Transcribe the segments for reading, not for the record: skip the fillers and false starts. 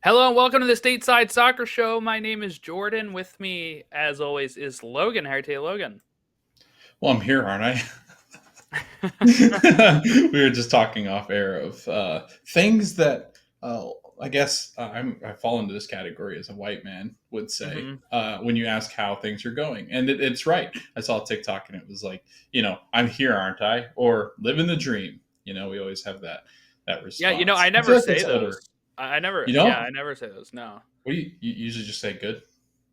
Hello and welcome to the Stateside Soccer Show. My name is Jordan. With me, as always, is Logan. How are you today, Logan? Well, I'm here, aren't I? We were just talking off air of things that I guess I fall into this category as a white man would say hmm when you ask how things are going, and it's right. I saw a TikTok and it was like, I'm here, aren't I? Or living the dream. We always have that Yeah, response. I I feel never like say that's those. older. I never, You yeah, know, I never say those. No. what do you usually just say? Good.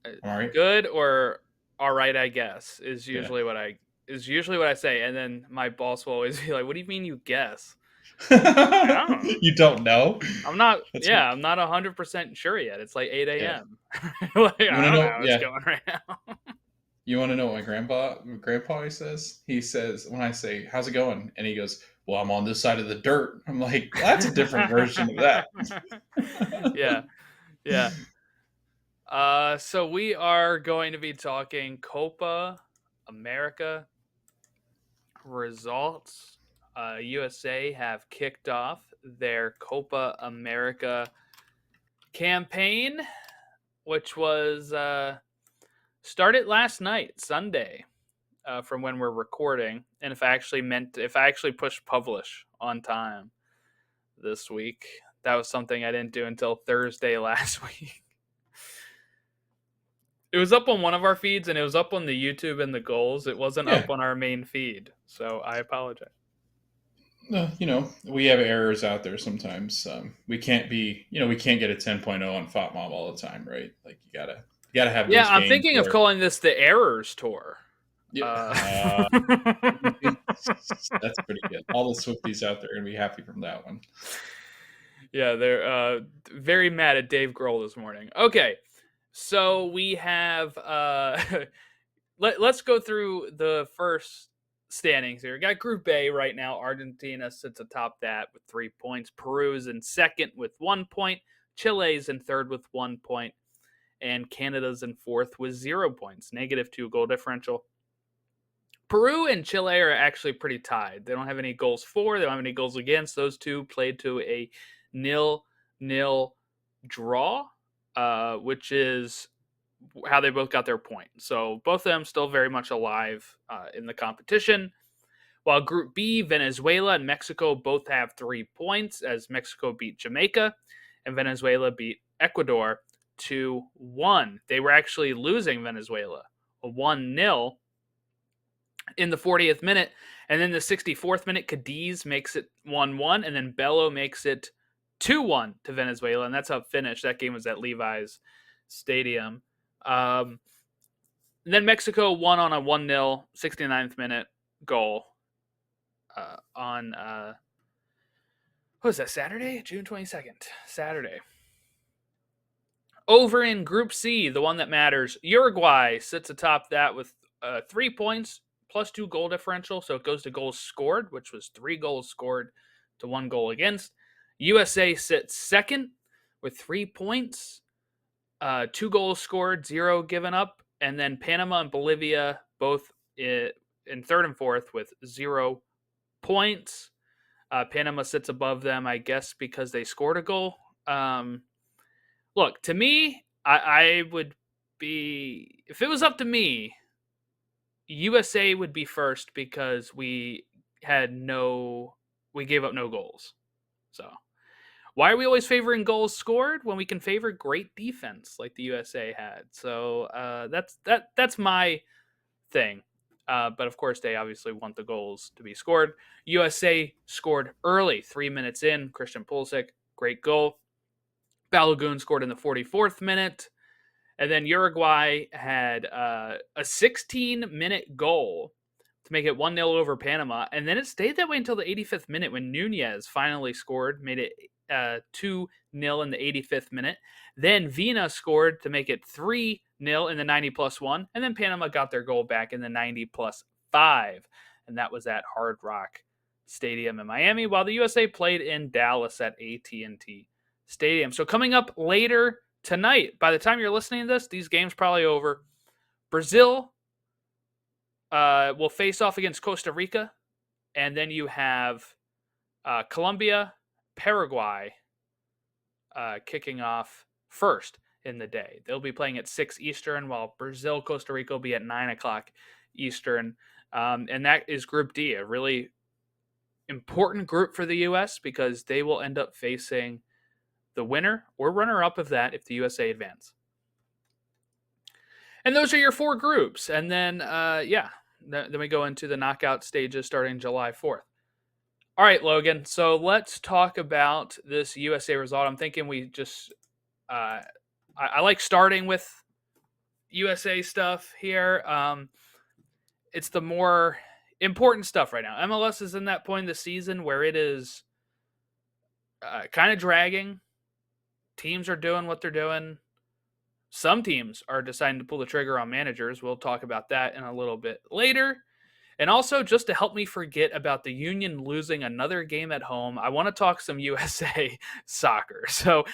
Uh, All right. Good or all right, I guess, Yeah. is usually what I say. And then my boss will always be like, "What do you mean you guess?" I don't know. You don't know. That's I'm not 100% sure yet. It's like 8 yeah. a.m. Like, You I want to don't know know? how it's Yeah. going right now. You want to know what my grandpa always says? He says when I say, "How's it going?" and he goes, "Well, I'm on this side of the dirt." I'm like, well, that's a different version of that. Yeah, yeah. So we are going to be talking Copa America results. USA have kicked off their Copa America campaign, which was started last night, Sunday, from when we're recording. And if I actually pushed publish on time this week, that was something I didn't do until Thursday last week. It was up on one of our feeds and it was up on the YouTube and the goals. It wasn't Yeah, up on our main feed. So I apologize. we have errors out there sometimes. We can't get a 10.0 on FOTMob all the time, right? Like you gotta have Yeah, those I'm games thinking of where calling this the Errors Tour. yeah, Uh, that's pretty good. All the Swifties out there are gonna be happy from that one. yeah, they're very mad at Dave Grohl this morning. Okay, so we have let's go through the first standings here. We got Group A right now. Argentina sits atop that with 3 points. Peru is in second with 1 point. Chile's in third with 1 point. And Canada's in fourth with 0 points. -2 goal differential. Peru and Chile are actually pretty tied. They don't have any goals for. They don't have any goals against. Those two played to a 0-0 draw, which is how they both got their point. So both of them still very much alive in the competition. While Group B, Venezuela and Mexico both have 3 points, as Mexico beat Jamaica and Venezuela beat Ecuador 2-1. They were actually losing Venezuela a 1-0 in the 40th minute. And then the 64th minute, Cadiz makes it 1-1. And then Bello makes it 2-1 to Venezuela. And that's how it finished. That game was at Levi's Stadium. Then Mexico won on a 1-0, 69th minute goal on, what was that, Saturday? June 22nd. Saturday. Over in Group C, the one that matters, Uruguay sits atop that with 3 points plus 2 goal differential. So it goes to goals scored, which was 3 goals scored to 1 goal against. USA sits second with 3 points, 2 goals scored, 0 given up. And then Panama and Bolivia both in third and fourth with 0 points. Panama sits above them, I guess, because they scored a goal. Look, to me, I would be, if it was up to me, USA would be first because we gave up no goals. So why are we always favoring goals scored when we can favor great defense like the USA had? So that's my thing. But of course, they obviously want the goals to be scored. USA scored early, 3 minutes in. Christian Pulisic, great goal. Balogun scored in the 44th minute. And then Uruguay had a 16-minute goal to make it 1-0 over Panama. And then it stayed that way until the 85th minute when Nunez finally scored, made it 2-0 in the 85th minute. Then Vina scored to make it 3-0 in the 90+1. And then Panama got their goal back in the 90+5. And that was at Hard Rock Stadium in Miami, while the USA played in Dallas at AT&T Stadium. So coming up later tonight, by the time you're listening to this, these games probably over. Brazil will face off against Costa Rica, and then you have Colombia, Paraguay, kicking off first in the day. They'll be playing at 6 Eastern, while Brazil, Costa Rica will be at 9 o'clock Eastern. And that is Group D, a really important group for the U.S. because they will end up facing the winner or runner-up of that if the USA advance. And those are your 4 groups. And then, then we go into the knockout stages starting July 4th. All right, Logan. So let's talk about this USA result. I'm thinking we just, I like starting with USA stuff here. It's the more important stuff right now. MLS is in that point in the season where it is kind of dragging. Teams are doing what they're doing. Some teams are deciding to pull the trigger on managers. We'll talk about that in a little bit later. And also, just to help me forget about the Union losing another game at home, I want to talk some USA soccer. So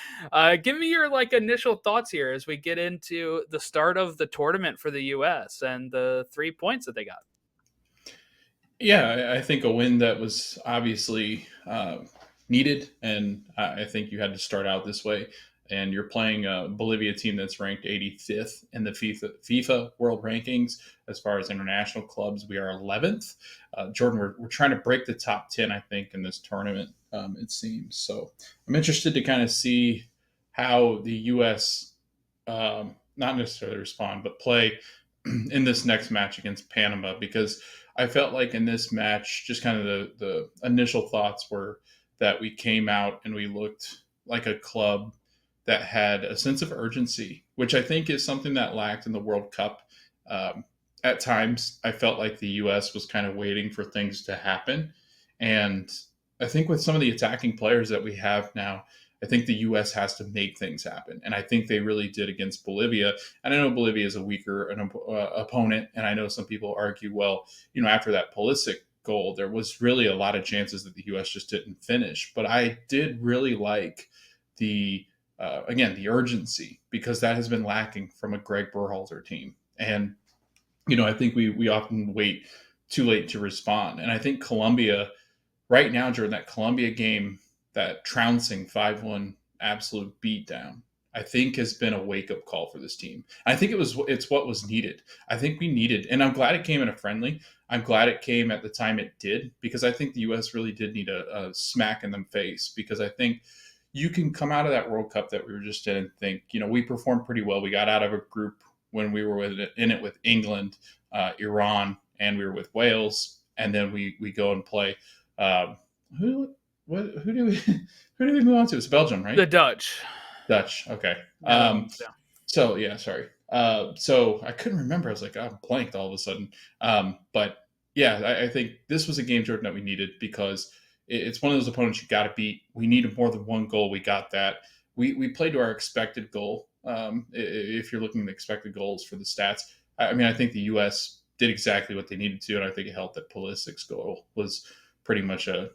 give me your initial thoughts here as we get into the start of the tournament for the US and the 3 points that they got. Yeah, I think a win that was obviously needed, and I think you had to start out this way. And you're playing a Bolivia team that's ranked 85th in the FIFA World Rankings as far as international clubs. We are 11th. Jordan, we're trying to break the top 10, I think, in this tournament, it seems. So I'm interested to kind of see how the U.S. Not necessarily respond, but play in this next match against Panama, because I felt like in this match, just kind of the initial thoughts were that we came out and we looked like a club that had a sense of urgency, which I think is something that lacked in the World Cup. At times, I felt like the U.S. was kind of waiting for things to happen. And I think with some of the attacking players that we have now, I think the U.S. has to make things happen. And I think they really did against Bolivia. And I know Bolivia is a weaker opponent. And I know some people argue, well, after that Pulisic goal, there was really a lot of chances that the U.S. just didn't finish. But I did really like the urgency, because that has been lacking from a Greg Berhalter team. And, I think we often wait too late to respond. And I think Colombia right now, during that Colombia game, that trouncing 5-1 absolute beatdown, I think has been a wake-up call for this team. I think it's what was needed. I think we needed, and I'm glad it came in a friendly. I'm glad it came at the time it did, because I think the U.S. really did need a smack in the face, because I think you can come out of that World Cup that we were just in and think, we performed pretty well. We got out of a group when we were in it with England, Iran, and we were with Wales, and then we go and play. Who do we move on to? It's Belgium, right? The Dutch. Okay. So yeah, sorry. So I couldn't remember. I was like, I'm blanked all of a sudden. But yeah, I think this was a game, Jordan, that we needed, because it's one of those opponents you got to beat. We needed more than one goal. We got that. We played to our expected goal. If you're looking at expected goals for the stats, I think the U.S. did exactly what they needed to, and I think it helped that Pulisic's goal was pretty much a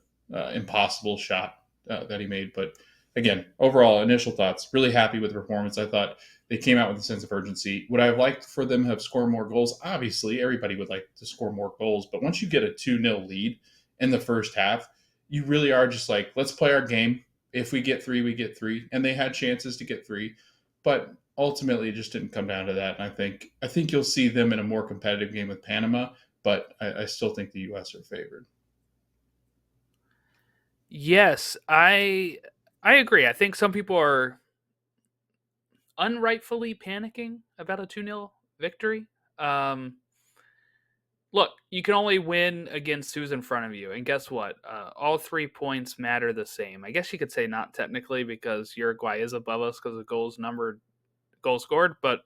impossible shot that he made. But again, overall, initial thoughts, really happy with the performance. I thought they came out with a sense of urgency. Would I have liked for them to have scored more goals? Obviously, everybody would like to score more goals. But once you get a 2-0 lead in the first half, you really are just like, let's play our game. If we get 3, we get 3. And they had chances to get 3. But ultimately, it just didn't come down to that. And I think you'll see them in a more competitive game with Panama. But I still think the U.S. are favored. Yes, I agree. I think some people are unrightfully panicking about a 2-0 victory. Look, you can only win against who's in front of you. And guess what? All 3 points matter the same. I guess you could say not technically, because Uruguay is above us because of goals scored, but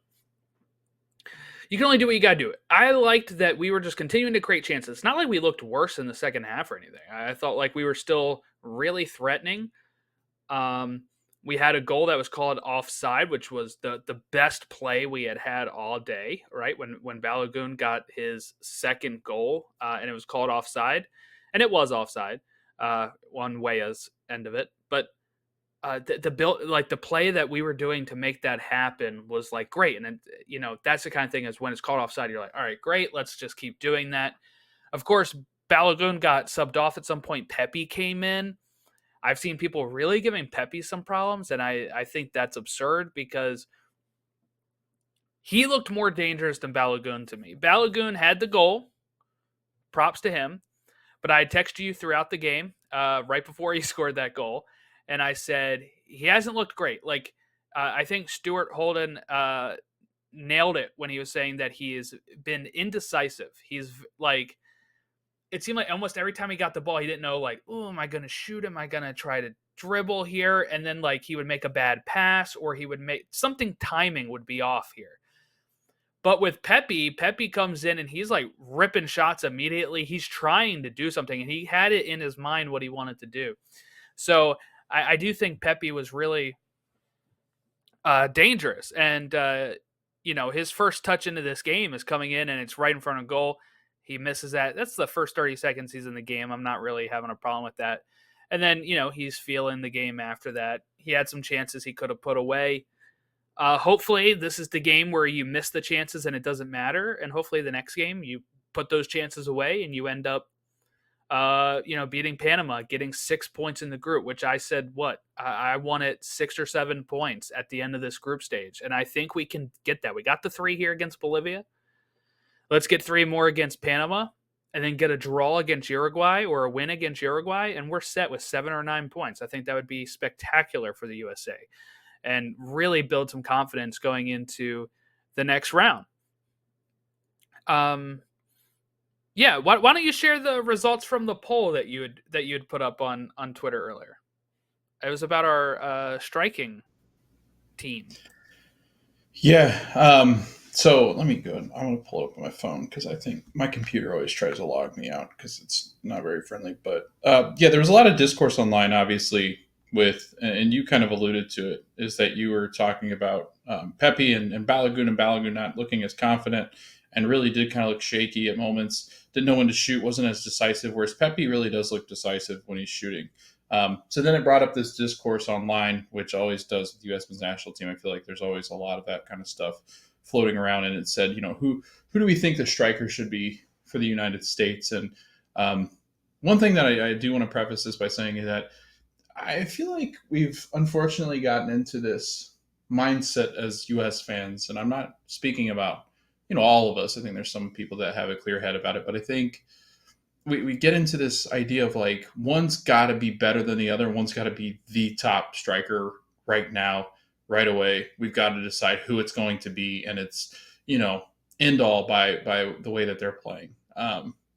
you can only do what you got to do. I liked that we were just continuing to create chances. It's not like we looked worse in the second half or anything. I thought like we were still really threatening. We had a goal that was called offside, which was the best play we had all day, right? When Balogun got his second goal, and it was called offside, and it was offside on Weah's end of it. But the play that we were doing to make that happen was like great. And then, that's the kind of thing is when it's called offside, you're like, all right, great, let's just keep doing that. Of course, Balogun got subbed off at some point. Pepe came in. I've seen people really giving Pepe some problems, and I think that's absurd because he looked more dangerous than Balogun to me. Balogun had the goal, props to him, but I texted you throughout the game, right before he scored that goal, and I said he hasn't looked great. Like I think Stuart Holden nailed it when he was saying that he has been indecisive. He's like, it seemed like almost every time he got the ball, he didn't know, like, oh, am I going to shoot? Am I going to try to dribble here? And then like he would make a bad pass, or he would make something, timing would be off here. But with Pepe comes in and he's like ripping shots immediately. He's trying to do something, and he had it in his mind what he wanted to do. So I do think Pepe was really dangerous. And, his first touch into this game is coming in and it's right in front of goal. He misses that. That's the first 30 seconds he's in the game. I'm not really having a problem with that. And then, he's feeling the game after that. He had some chances he could have put away. Hopefully, this is the game where you miss the chances and it doesn't matter. And hopefully, the next game you put those chances away and you end up, beating Panama, getting 6 points in the group, which I said, I wanted 6 or 7 points at the end of this group stage. And I think we can get that. We got the 3 here against Bolivia. Let's get 3 more against Panama and then get a draw against Uruguay or a win against Uruguay. And we're set with 7 or 9 points. I think that would be spectacular for the USA and really build some confidence going into the next round. Yeah, why don't you share the results from the poll that you had put up on Twitter earlier? It was about our striking team. Yeah. So let me go. I'm going to pull it up on my phone because I think my computer always tries to log me out because it's not very friendly. But yeah, there was a lot of discourse online, obviously, and you kind of alluded to it, is that you were talking about Pepe and Balogun not looking as confident and really did kind of look shaky at moments. Didn't know when to shoot, wasn't as decisive, whereas Pepe really does look decisive when he's shooting. So then it brought up this discourse online, which always does with the U.S. men's national team. I feel like there's always a lot of that kind of stuff floating around, and it said, who do we think the striker should be for the United States? And one thing that I do want to preface this by saying is that I feel like we've unfortunately gotten into this mindset as U.S. fans, and I'm not speaking about all of us. I think there's some people that have a clear head about it, but I think we get into this idea of like one's got to be better than the other. One's got to be the top striker right now, right away. We've got to decide who it's going to be, and it's end all by the way that they're playing.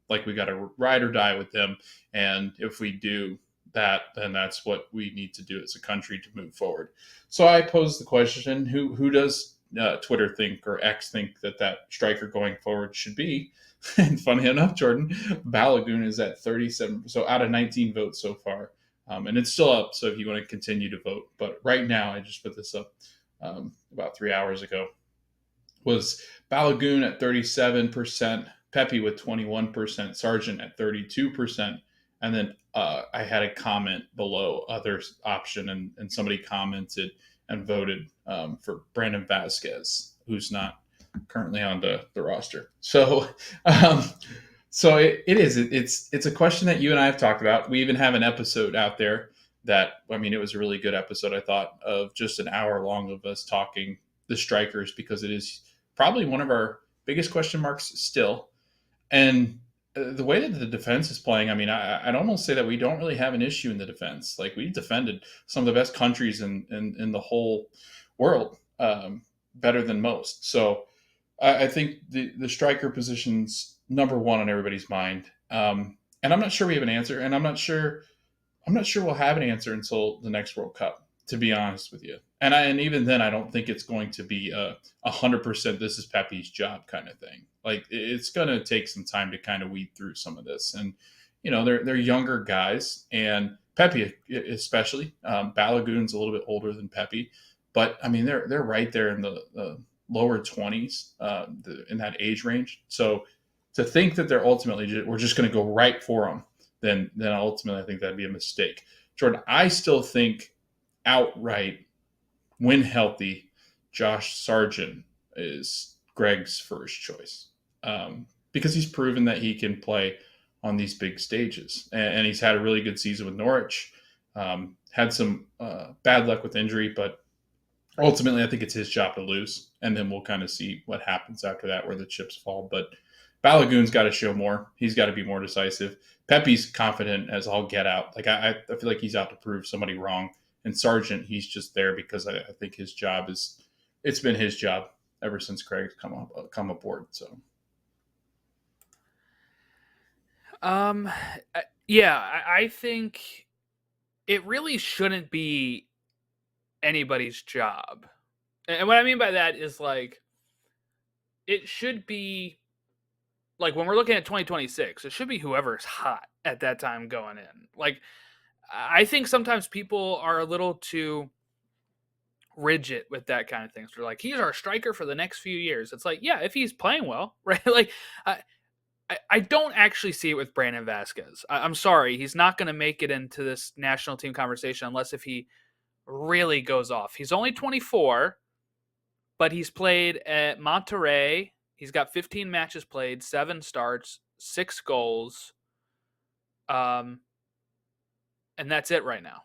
Like we got to ride or die with them, and if we do that, then that's what we need to do as a country to move forward. So I pose the question: Who does Twitter think, or X think, that striker going forward should be? And funny enough, Jordan, Balogun is at 37. So out of 19 votes so far. And it's still up. So if you want to continue to vote, but right now, I just put this up about 3 hours ago, was Balogun at 37%, Pepe with 21%, Sargent at 32%. And then I had a comment below other option, and somebody commented and voted for Brandon Vasquez, who's not currently on the roster. So it's a question that you and I have talked about. We even have an episode out there that, it was a really good episode, I thought, of just an hour long of us talking the strikers, because it is probably one of our biggest question marks still. And the way that the defense is playing, I'd almost say that we don't really have an issue in the defense. Like, we've defended some of the best countries in the whole world, better than most. So I think the striker position's number one on everybody's mind. And I'm not sure we have an answer, and I'm not sure we'll have an answer until the next World Cup, to be honest with you. And even then, I don't think it's going to be 100% this is Pepe's job kind of thing. Like, it's going to take some time to kind of weed through some of this. And, they're younger guys, and Pepe especially. Balogun's a little bit older than Pepe, but they're right there in the lower 20s in that age range. So to think that they're ultimately we're just going to go right for them, then ultimately I think that'd be a mistake. Jordan, I still think outright, when healthy, Josh Sargent is Greg's first choice, because he's proven that he can play on these big stages, and he's had a really good season with Norwich. Had some bad luck with injury, but ultimately, I think it's his job to lose, and then we'll kind of see what happens after that, where the chips fall. But Balogun's got to show more. He's got to be more decisive. Pepe's confident as all get out. Like I feel like he's out to prove somebody wrong. And Sargent, he's just there because I think his job is. It's been his job ever since Craig's come aboard. So. Um, yeah, I think it really shouldn't be anybody's job. And what I mean by that is like it should be like when we're looking at 2026, it should be whoever's hot at that time going in. Like I think sometimes people are a little too rigid with that kind of thing. So they're like, he's our striker for the next few years. It's like, yeah, if he's playing well, right? Like I don't actually see it with Brandon Vasquez. I'm sorry, he's not going to make it into this national team conversation unless if he really goes off. He's only 24, but he's played at Monterrey. He's got 15 matches played, 7 starts, 6 goals, and that's it right now.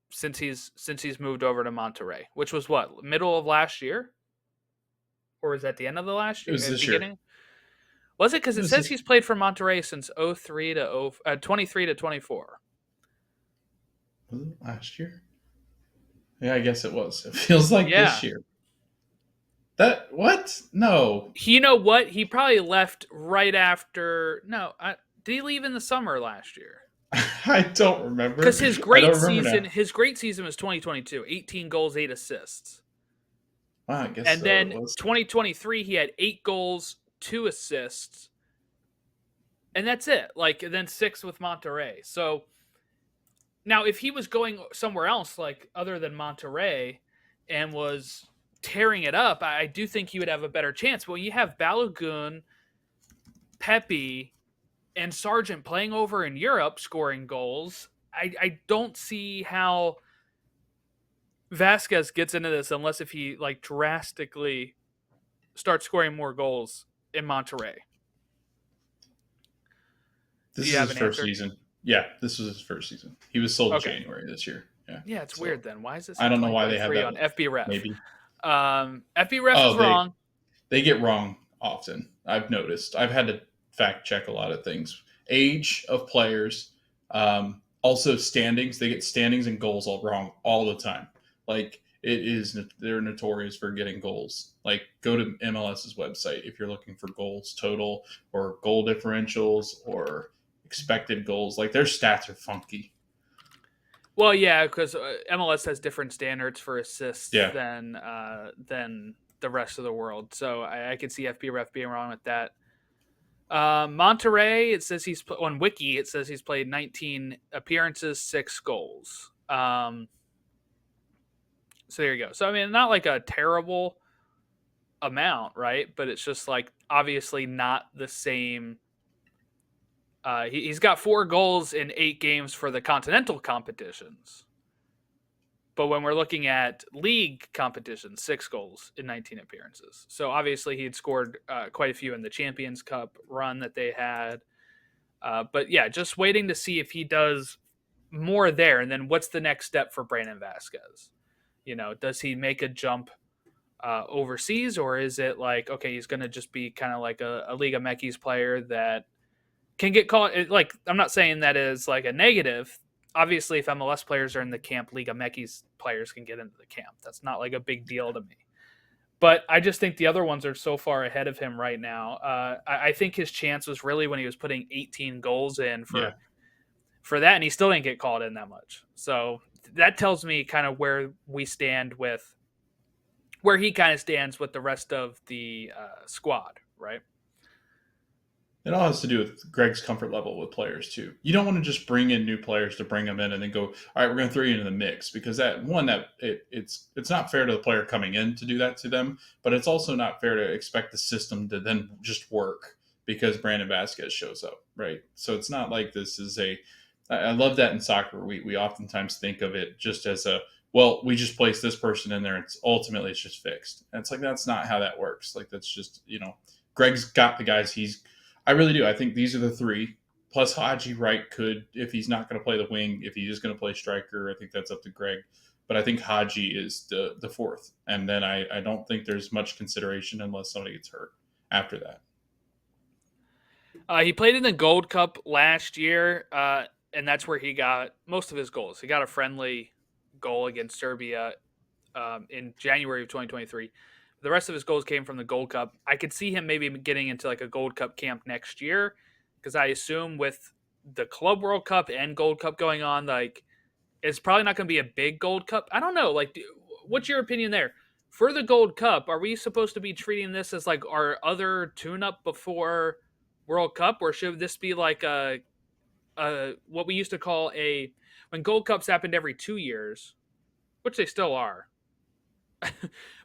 Since he's moved over to Monterrey, which was what, middle of last year, or was that the end of the last year? It was this beginning? year. Was it? Because it says he's played for Monterrey since 03 to 23 to 24. Was it last year? Yeah, I guess it was. It feels like this year. That what? No. You know what? He probably left right after. No, did he leave in the summer last year? I don't remember. Because his great season was 2022, 18 goals, 8 assists. Wow, I guess. And then 2023, he had 8 goals, 2 assists, and that's it. Like, and then 6 with Monterrey. So now, if he was going somewhere else, like other than Monterrey, and was tearing it up, I do think he would have a better chance. But when you have Balogun, Pepe, and Sargent playing over in Europe, scoring goals, I don't see how Vasquez gets into this unless if he like drastically starts scoring more goals in Monterrey. This is his first season. Yeah, this was his first season. He was sold in January this year. Yeah, it's weird then. Why is this? I don't know why they have that on FBref. Maybe FBref is wrong. They get wrong often. I've noticed. I've had to fact check a lot of things. Age of players, also standings. They get standings and goals all wrong all the time. Like they're notorious for getting goals. Like go to MLS's website if you're looking for goals total or goal differentials or expected goals. Like their stats are funky. Well, yeah, because MLS has different standards for assists than the rest of the world. So I could see FBref being wrong with that. Monterrey, it says he's on Wiki. It says he's played 19 appearances, 6 goals. So there you go. So I mean, not like a terrible amount, right? But it's just like obviously not the same. He's got 4 goals in 8 games for the continental competitions. But when we're looking at league competitions, 6 goals in 19 appearances. So obviously he had scored quite a few in the Champions Cup run that they had. But yeah, just waiting to see if he does more there. And then what's the next step for Brandon Vasquez? You know, does he make a jump overseas, or is it like, okay, he's going to just be kind of like a Liga MX player that can get caught? Like, I'm not saying that is like a negative. Obviously, if MLS players are in the camp, Liga MX players can get into the camp. That's not like a big deal to me. But I just think the other ones are so far ahead of him right now. I think his chance was really when he was putting 18 goals in for that, and he still didn't get called in that much. So that tells me kind of where we stand with where he kind of stands with the rest of the squad, right? It all has to do with Greg's comfort level with players too. You don't want to just bring in new players to bring them in and then go, all right, we're going to throw you into the mix, because it's not fair to the player coming in to do that to them, but it's also not fair to expect the system to then just work because Brandon Vasquez shows up, right? So it's not like this is I love that in soccer. We oftentimes think of it just as we just place this person in there. It's just fixed. And it's like, that's not how that works. Like, that's just, Greg's got the guys I really do. I think these are the 3 Plus, Haji Wright could, if he's not going to play the wing, if he's just going to play striker, I think that's up to Greg. But I think Haji is the fourth. And then I don't think there's much consideration unless somebody gets hurt after that. He played in the Gold Cup last year, and that's where he got most of his goals. He got a friendly goal against Serbia in January of 2023. The rest of his goals came from the Gold Cup. I could see him maybe getting into like a Gold Cup camp next year, because I assume with the Club World Cup and Gold Cup going on, like it's probably not going to be a big Gold Cup. I don't know. Like, what's your opinion there? For the Gold Cup, are we supposed to be treating this as like our other tune-up before World Cup, or should this be like a what we used to call a when Gold Cups happened every 2 years, which they still are,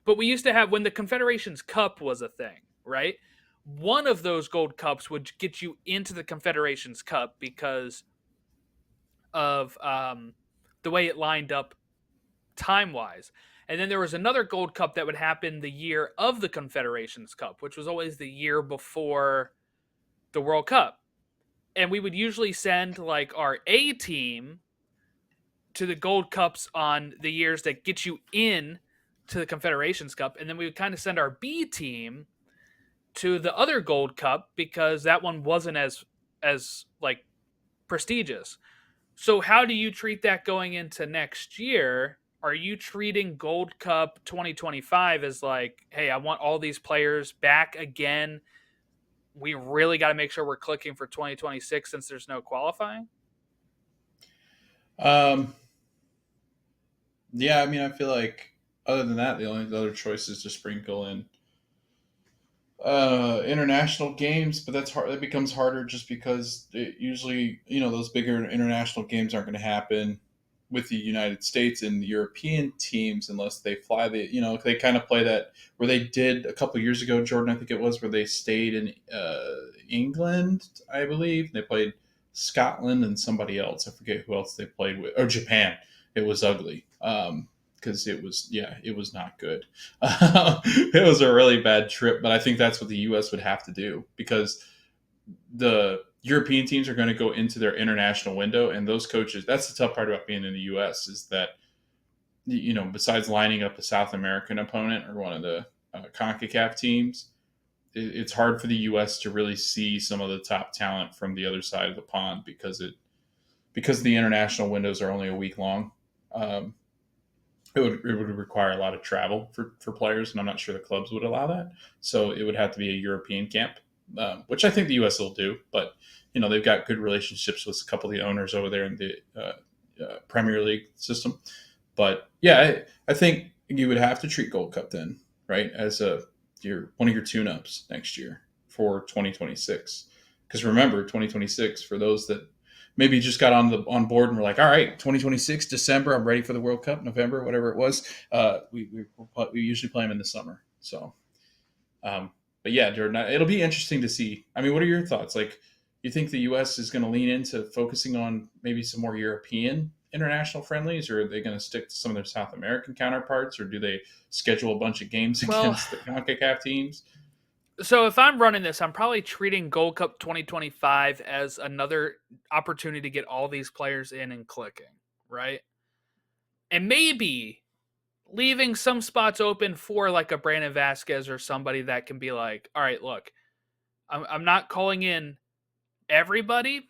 but we used to have when the Confederations Cup was a thing, right? One of those Gold Cups would get you into the Confederations Cup because of the way it lined up time wise. And then there was another Gold Cup that would happen the year of the Confederations Cup, which was always the year before the World Cup. And we would usually send like our A team to the Gold Cups on the years that get you in to the Confederations Cup. And then we would kind of send our B team to the other Gold Cup because that one wasn't as like prestigious. So how do you treat that going into next year? Are you treating Gold Cup 2025 as like, hey, I want all these players back again? We really got to make sure we're clicking for 2026 since there's no qualifying? Um, yeah, I mean, I feel like other than that, the only other choice is to sprinkle in international games, but that's hard. That becomes harder just because it usually, those bigger international games aren't going to happen with the United States and the European teams unless they fly they kind of play that where they did a couple years ago, Jordan, I think it was, where they stayed in England, I believe. They played Scotland and somebody else. I forget who else they played with. Or Japan. It was ugly. Because it was not good. It was a really bad trip, but I think that's what the U.S. would have to do because the European teams are going to go into their international window, and those coaches. That's the tough part about being in the U.S. is that besides lining up a South American opponent or one of the CONCACAF teams, it's hard for the U.S. to really see some of the top talent from the other side of the pond because the international windows are only a week long. It would require a lot of travel for players, and I'm not sure the clubs would allow that. So it would have to be a European camp, which I think the U.S. will do. But they've got good relationships with a couple of the owners over there in the Premier League system. But yeah, I think you would have to treat Gold Cup then, right, as one of your tune-ups next year for 2026. Because remember, 2026 for those that maybe just got on board and were like, all right, 2026 December, I'm ready for the World Cup, November, whatever it was. We usually play them in the summer. So, but yeah, Jordan, it'll be interesting to see. I mean, what are your thoughts? Like, you think the U.S. is going to lean into focusing on maybe some more European international friendlies, or are they going to stick to some of their South American counterparts, or do they schedule a bunch of games Well, against the CONCACAF teams? so if I'm running this, I'm probably treating Gold Cup 2025 as another opportunity to get all these players in and clicking, right? And maybe leaving some spots open for like a Brandon Vasquez or somebody that can be like, all right, look, I'm not calling in everybody,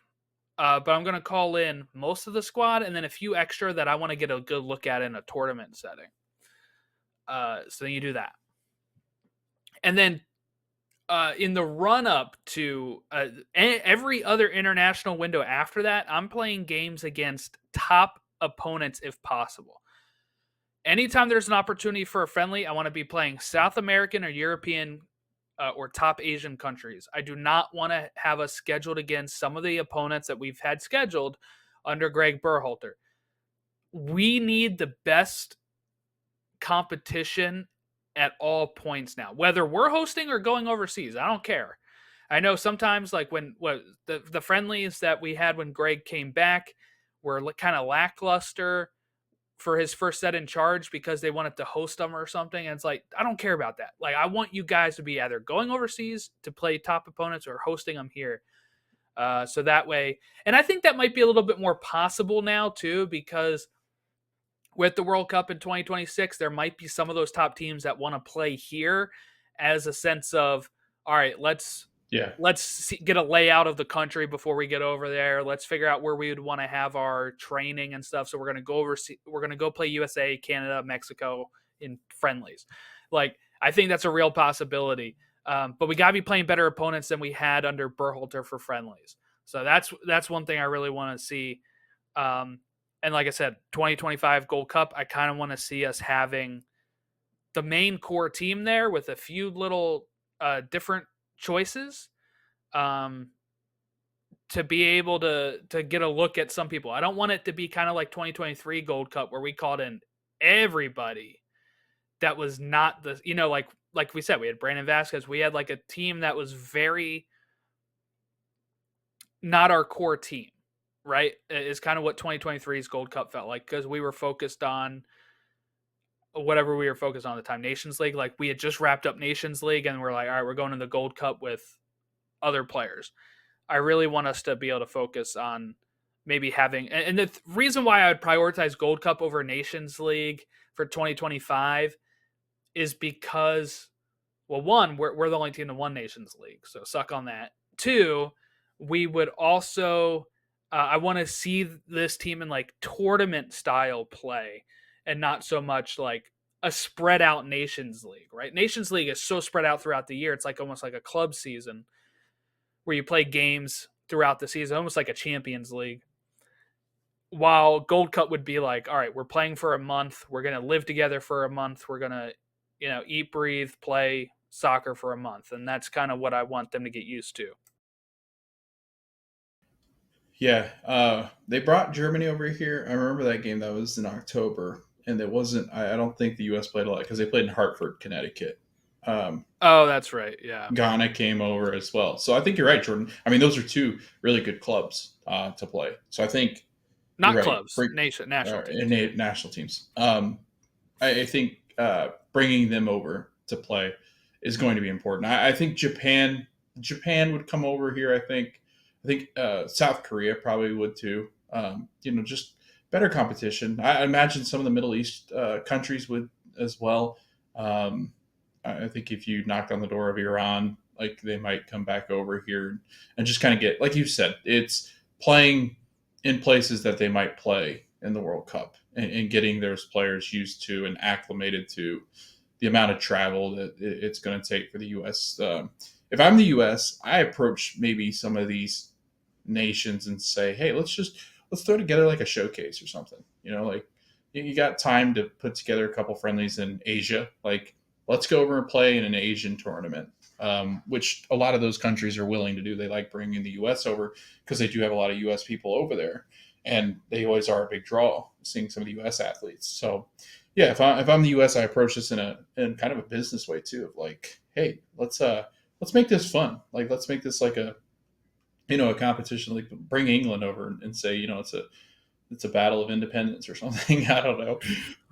but I'm going to call in most of the squad and then a few extra that I want to get a good look at in a tournament setting. So then you do that. And then in the run up to every other international window after that, I'm playing games against top opponents if possible. Anytime there's an opportunity for a friendly, I want to be playing South American or European or top Asian countries. I do not want to have us scheduled against some of the opponents that we've had scheduled under Greg Berhalter. We need the best competition at all points now, whether we're hosting or going overseas. I don't care. I know sometimes, like when the friendlies that we had when Greg came back were kind of lackluster for his first set in charge because they wanted to host them or something. And it's like, I don't care about that. Like, I want you guys to be either going overseas to play top opponents or hosting them here. So that way, and I think that might be a little bit more possible now too, because with the World Cup in 2026, there might be some of those top teams that want to play here as a sense of, all right, Yeah. get a layout of the country before we get over there. Let's figure out where we would want to have our training and stuff. So we're going to we're going to go play USA, Canada, Mexico in friendlies. Like, I think that's a real possibility. But we got to be playing better opponents than we had under Berhalter for friendlies. So that's one thing I really want to see. And like I said, 2025 Gold Cup, I kind of want to see us having the main core team there with a few little different choices, to be able to get a look at some people. I don't want it to be kind of like 2023 Gold Cup where we called in everybody that was not the, like we said, we had Brandon Vasquez. We had like a team that was very not our core team, right? Is kind of what 2023's Gold Cup felt like, because we were focused on whatever we were focused on at the time. Nations League, like we had just wrapped up Nations League and we're like, all right, we're going to the Gold Cup with other players. I really want us to be able to focus on maybe having, and the reason why I would prioritize Gold Cup over Nations League for 2025 is because, well, one, we're the only team that won Nations League, so suck on that. Two, we would also, I want to see this team in like tournament style play and not so much like a spread out Nations League, right? Nations League is so spread out throughout the year. It's like almost like a club season where you play games throughout the season, almost like a Champions League. While Gold Cup would be like, all right, we're playing for a month. We're going to live together for a month. We're going to, eat, breathe, play soccer for a month. And that's kind of what I want them to get used to. Yeah, they brought Germany over here. I remember that game. That was in October, and it wasn't. I don't think the U.S. played a lot because they played in Hartford, Connecticut. Oh, that's right. Yeah. Ghana came over as well. So I think you're right, Jordan. I mean, those are two really good clubs to play. So I think you're Not right. clubs, national teams. National teams. I think bringing them over to play is going to be important. I think Japan would come over here. I think South Korea probably would too. Just better competition. I imagine some of the Middle East countries would as well. I think if you knocked on the door of Iran, like they might come back over here and just kind of get, like you said, it's playing in places that they might play in the World Cup and getting those players used to and acclimated to the amount of travel that it's going to take for the U.S. If I'm the U.S., I approach maybe some of these nations and say, hey, let's throw together like a showcase or something. Like you got time to put together a couple friendlies in Asia. Like let's go over and play in an Asian tournament, which a lot of those countries are willing to do. They like bringing the U.S. over because they do have a lot of U.S. people over there, and they always are a big draw seeing some of the U.S. athletes. So, yeah, if I'm the U.S., I approach this in kind of a business way too, of like, hey, let's make this fun. Like let's make this like a competition. Like bring England over and say it's a battle of independence or something. I don't know,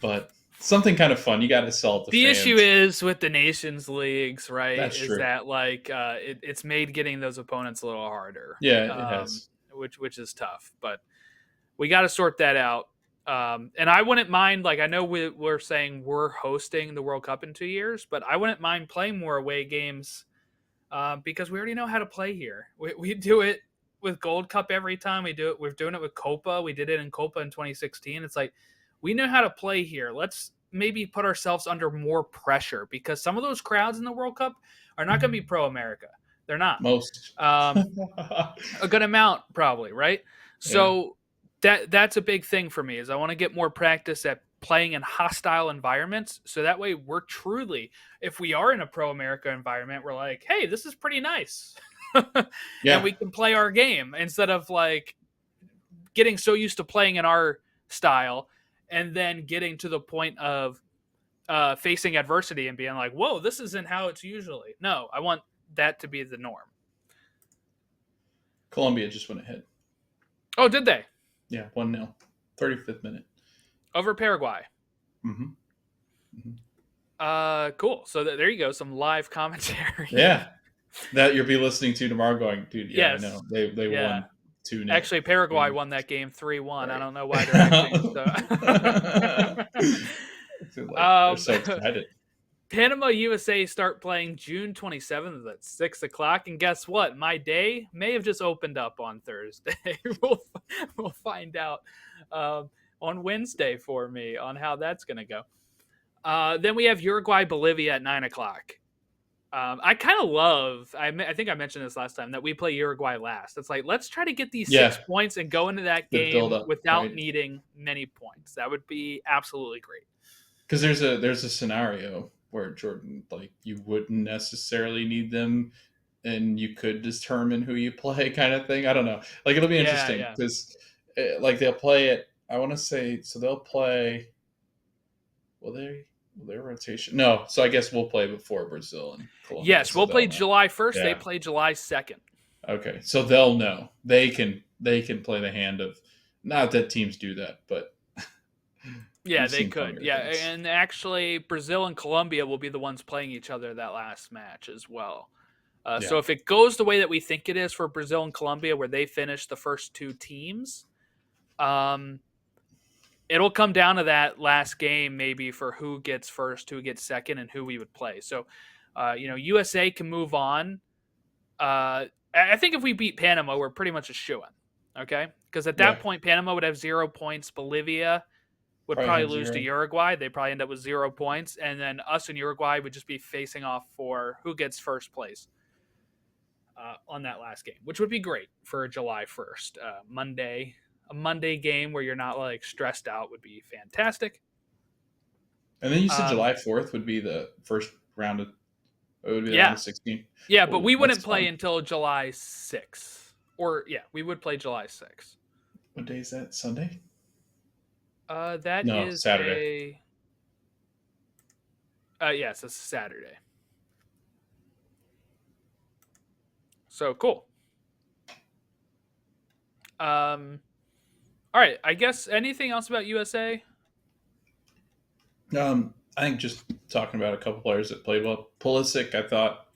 but something kind of fun. You got to sell it to The fans. issue is with the Nations Leagues, right? That's is true. that like it's made getting those opponents a little harder. Yeah, it has. Which is tough, but we got to sort that out. And I wouldn't mind, like I know we're saying we're hosting the World Cup in 2 years, but I wouldn't mind playing more away games because we already know how to play here. We do it with Gold Cup every time we do it. We're doing it with Copa. We did it in Copa in 2016. It's like we know how to play here. Let's maybe put ourselves under more pressure because some of those crowds in the World Cup are not going to be pro America. They're not. Most. A good amount probably, right? So that's a big thing for me is I want to get more practice at playing in hostile environments. So that way we're truly, if we are in a pro America environment, we're like, hey, this is pretty nice. Yeah. And we can play our game instead of like getting so used to playing in our style and then getting to the point of facing adversity and being like, whoa, this isn't how it's usually. No, I want that to be the norm. Colombia just went ahead. Oh, did they? Yeah, 1-0. 35th minute. Over Paraguay. Mm-hmm. Mm-hmm. Cool. So there you go. Some live commentary. Yeah. that you'll be listening to tomorrow, going, dude, yeah, I know Yes. they Yeah. won 2-0. Actually, Paraguay And, won that game 3-1. I right. don't know why they're acting so. Dude, like they're um, so excited. Panama USA start playing June 27th at 6 o'clock, and guess what? My day may have just opened up on Thursday. we'll find out on Wednesday for me on how that's going to go. Then we have Uruguay Bolivia at 9 o'clock. I kind of love. I think I mentioned this last time that we play Uruguay last. It's like let's try to get these Yeah, 6 points and go into that the build game up, without right? needing many points. That would be absolutely great. Because there's a scenario where Jordan, like, you wouldn't necessarily need them, and you could determine who you play, kind of thing. I don't know. Like, it'll be Yeah, interesting yeah. because like they'll play it. I want to say so they'll play. Will they? Will their rotation? No. So I guess we'll play before Brazil and Colombia, Yes, so we'll play they'll know. July 1st. They Yeah. play July 2nd. Okay. So they'll know. They can play the hand of. Not that teams do that, but Yeah, we've they seen could. funnier Yeah, things. and actually, Brazil and Colombia will be the ones playing each other that last match as well. So Yeah. if it goes the way that we think it is for Brazil and Colombia, where they finish the first two teams, um, it'll come down to that last game maybe for who gets first, who gets second, and who we would play. So, USA can move on. I think if we beat Panama, we're pretty much a shoo-in. Okay, because at Yeah. that point, Panama would have 0 points. Bolivia would Probably probably have lose to 0. Uruguay. They probably end up with 0 points, and then us and Uruguay would just be facing off for who gets first place on that last game, which would be great for July 1st, Monday. A Monday game where you're not like stressed out would be fantastic. And then you said Um, July 4th would be the first round of. It would be the round yeah, of 16. yeah, but Oh, we that's wouldn't play fun. until July 6th, or yeah, we would play July 6th. What day is that? Sunday? That No, is Saturday. a yes, it's Saturday. So cool. All right. I guess anything else about USA? I think just talking about a couple players that played well. Pulisic, I thought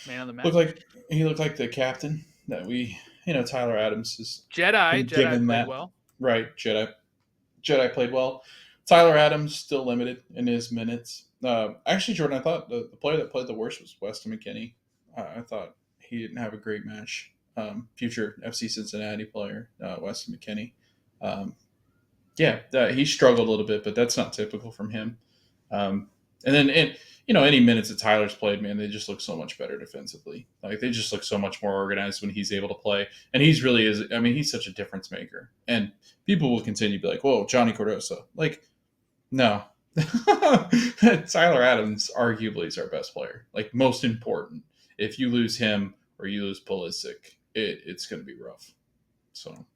Man of the looked match. like he looked like the captain that we, Tyler Adams has been Jedi given played that well. right. Jedi played well. Tyler Adams still limited in his minutes. Actually, Jordan, I thought the player that played the worst was Weston McKennie. I thought he didn't have a great match. Future FC Cincinnati player, Weston McKennie. Yeah, he struggled a little bit, but that's not typical from him. And then, any minutes that Tyler's played, man, they just look so much better defensively. Like, they just look so much more organized when he's able to play. And he's really is. I mean, he's such a difference maker. And people will continue to be like, "Whoa, Johnny Cardoso." Like, no, Tyler Adams arguably is our best player. Like, most important. If you lose him or you lose Pulisic, it's going to be rough. So.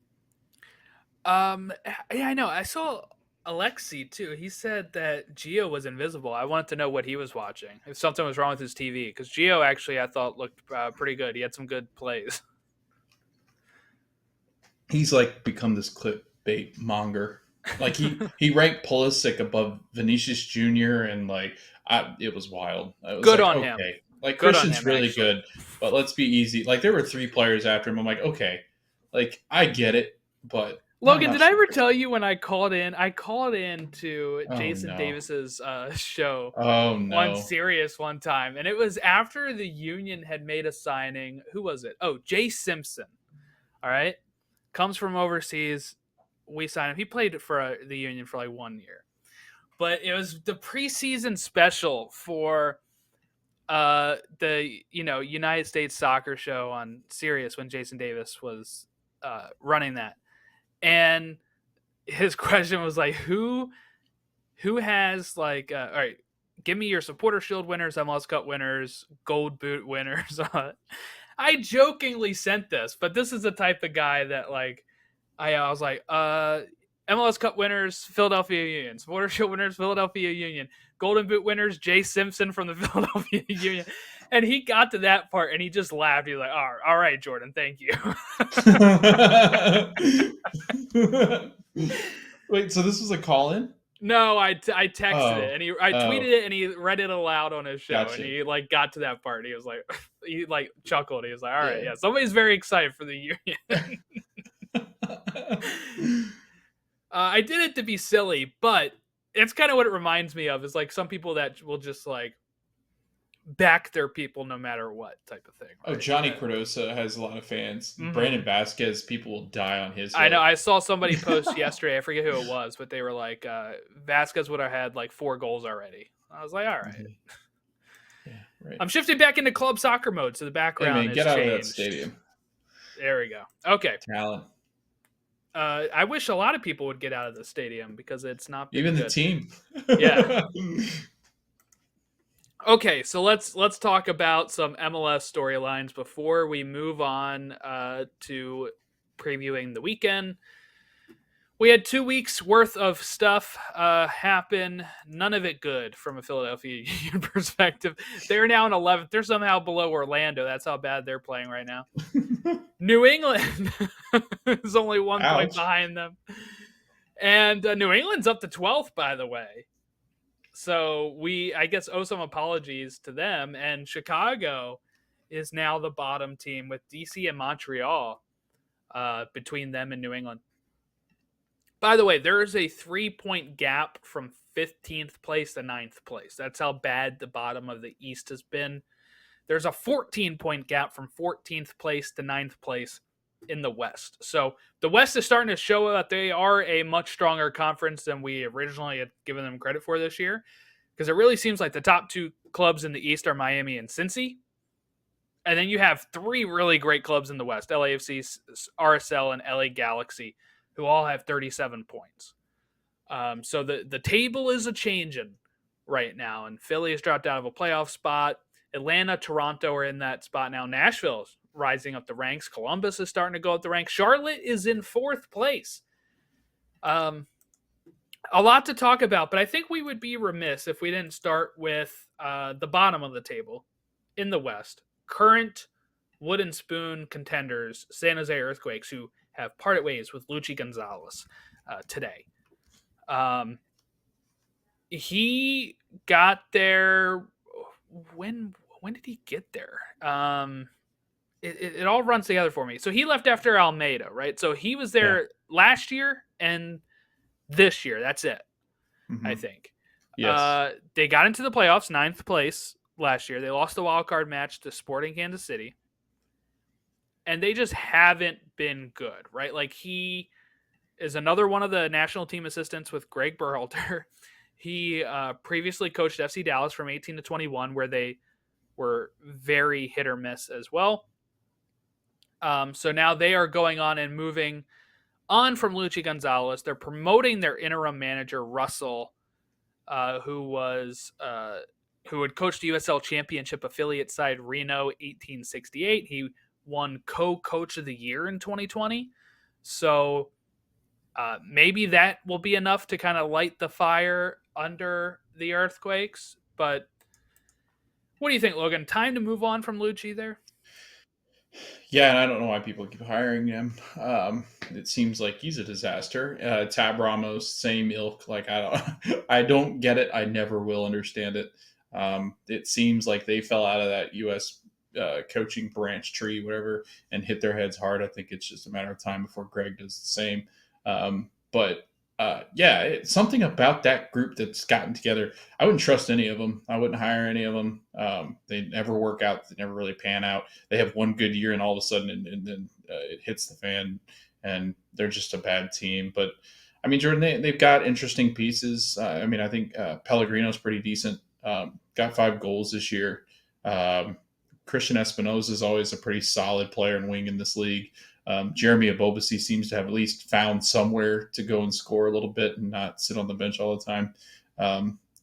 Yeah, I know. I saw Alexi too. He said that Gio was invisible. I wanted to know what he was watching. If something was wrong with his TV, because Gio actually I thought looked pretty good. He had some good plays. He's like become this clickbait monger. Like he ranked Pulisic above Vinicius Jr. and like it was wild. I was Good like, on him. okay, like Good on Christian's him. really Actually. good, but let's be easy. Like there were 3 players after him. I'm like, okay, like I get it, but I'm Logan, not did I sure. ever tell you when I called in? I called in to Oh Jason no. Davis's show Oh on no. Sirius one time, and it was after the Union had made a signing. Who was it? Oh, Jay Simpson. All right, comes from overseas. We signed him. He played for the Union for like 1 year, but it was the preseason special for the United States soccer show on Sirius when Jason Davis was running that, and his question was like, who has like all right, give me your supporter shield winners, MLS Cup winners, gold boot winners. I jokingly sent this, but this is the type of guy that like I was like, MLS Cup winners, Philadelphia Union. Supporter Shield winners, Philadelphia Union. Golden Boot winners, Jay Simpson from the Philadelphia Union. And he got to that part and he just laughed. He was like, all right, Jordan, thank you. Wait, so this was a call in? No, I texted it Oh, and I oh, tweeted it and he read it aloud on his show and gotcha. he like got to that part. And he was like, he like chuckled. He was like, all right, Yeah. yeah, somebody's very excited for the union. I did it to be silly, but it's kind of what it reminds me of is like some people that will just like back their people no matter what type of thing, Oh, right? Johnny Cardosa has a lot of fans. Mm-hmm. Brandon Vasquez, people will die on his I know. hill. I saw somebody post yesterday. I forget who it was, but they were like, Vasquez would have had like 4 goals already. I was like, all right. Mhm. Yeah, right. I'm shifting back into club soccer mode, so the Hey background man, has get out of that changed. stadium. There we go. Okay. Talent. I wish a lot of people would get out of the stadium because it's not been Even the good. team. Yeah. Okay, so let's talk about some MLS storylines before we move on to previewing the weekend. We had 2 weeks worth of stuff happen. None of it good from a Philadelphia Union perspective. They're now in 11th. They're somehow below Orlando. That's how bad they're playing right now. New England is only 1 point Ouch. behind them. And New England's up to 12th, by the way. So we, I guess, owe some apologies to them. And Chicago is now the bottom team with DC and Montreal between them and New England. By the way, there is a 3-point gap from 15th place to 9th place. That's how bad the bottom of the East has been. There's a 14-point gap from 14th place to 9th place in the West. So the West is starting to show that they are a much stronger conference than we originally had given them credit for this year. Because it really seems like the top 2 clubs in the East are Miami and Cincy. And then you have 3 really great clubs in the West, LAFC, RSL, and LA Galaxy, who all have 37 points. So the table is a changing right now, and Philly has dropped out of a playoff spot. Atlanta, Toronto are in that spot now. Nashville is rising up the ranks. Columbus is starting to go up the ranks. Charlotte is in 4th place. A lot to talk about, but I think we would be remiss if we didn't start with the bottom of the table in the West. Current wooden spoon contenders, San Jose Earthquakes, who have parted ways with Luchi Gonzalez today. He got there. When did he get there? It all runs together for me. So he left after Almeida, right? So he was Yeah. there last year and this year. That's it, I Mm-hmm. think. Yes. They got into the playoffs, 9th place last year. They lost the wild card match to Sporting Kansas City. And they just haven't been good, right? Like he is another one of the national team assistants with Greg Berhalter. He previously coached FC Dallas from 18 to 21, where they were very hit or miss as well. So now they are going on and moving on from Luchi Gonzalez. They're promoting their interim manager, Russell, who had coached the USL Championship affiliate side Reno 1868. He won co-coach of the year in 2020. So maybe that will be enough to kind of light the fire under the Earthquakes. But what do you think, Logan? Time to move on from Luchi there? Yeah, and I don't know why people keep hiring him. It seems like he's a disaster. Tab Ramos, same ilk. Like I don't get it. I never will understand it. It seems like they fell out of that U.S. Coaching branch tree, whatever, and hit their heads hard. I think it's just a matter of time before Greg does the same. But yeah, it's something about that group that's gotten together. I wouldn't trust any of them. I wouldn't hire any of them. They never work out. They never really pan out. They have one good year, and all of a sudden, and then it hits the fan, and they're just a bad team. But I mean, Jordan, they've got interesting pieces. I mean, I think Pellegrino's pretty decent. Got 5 goals this year. Christian Espinoza is always a pretty solid player and wing in this league. Jeremy Abobasi seems to have at least found somewhere to go and score a little bit and not sit on the bench all the time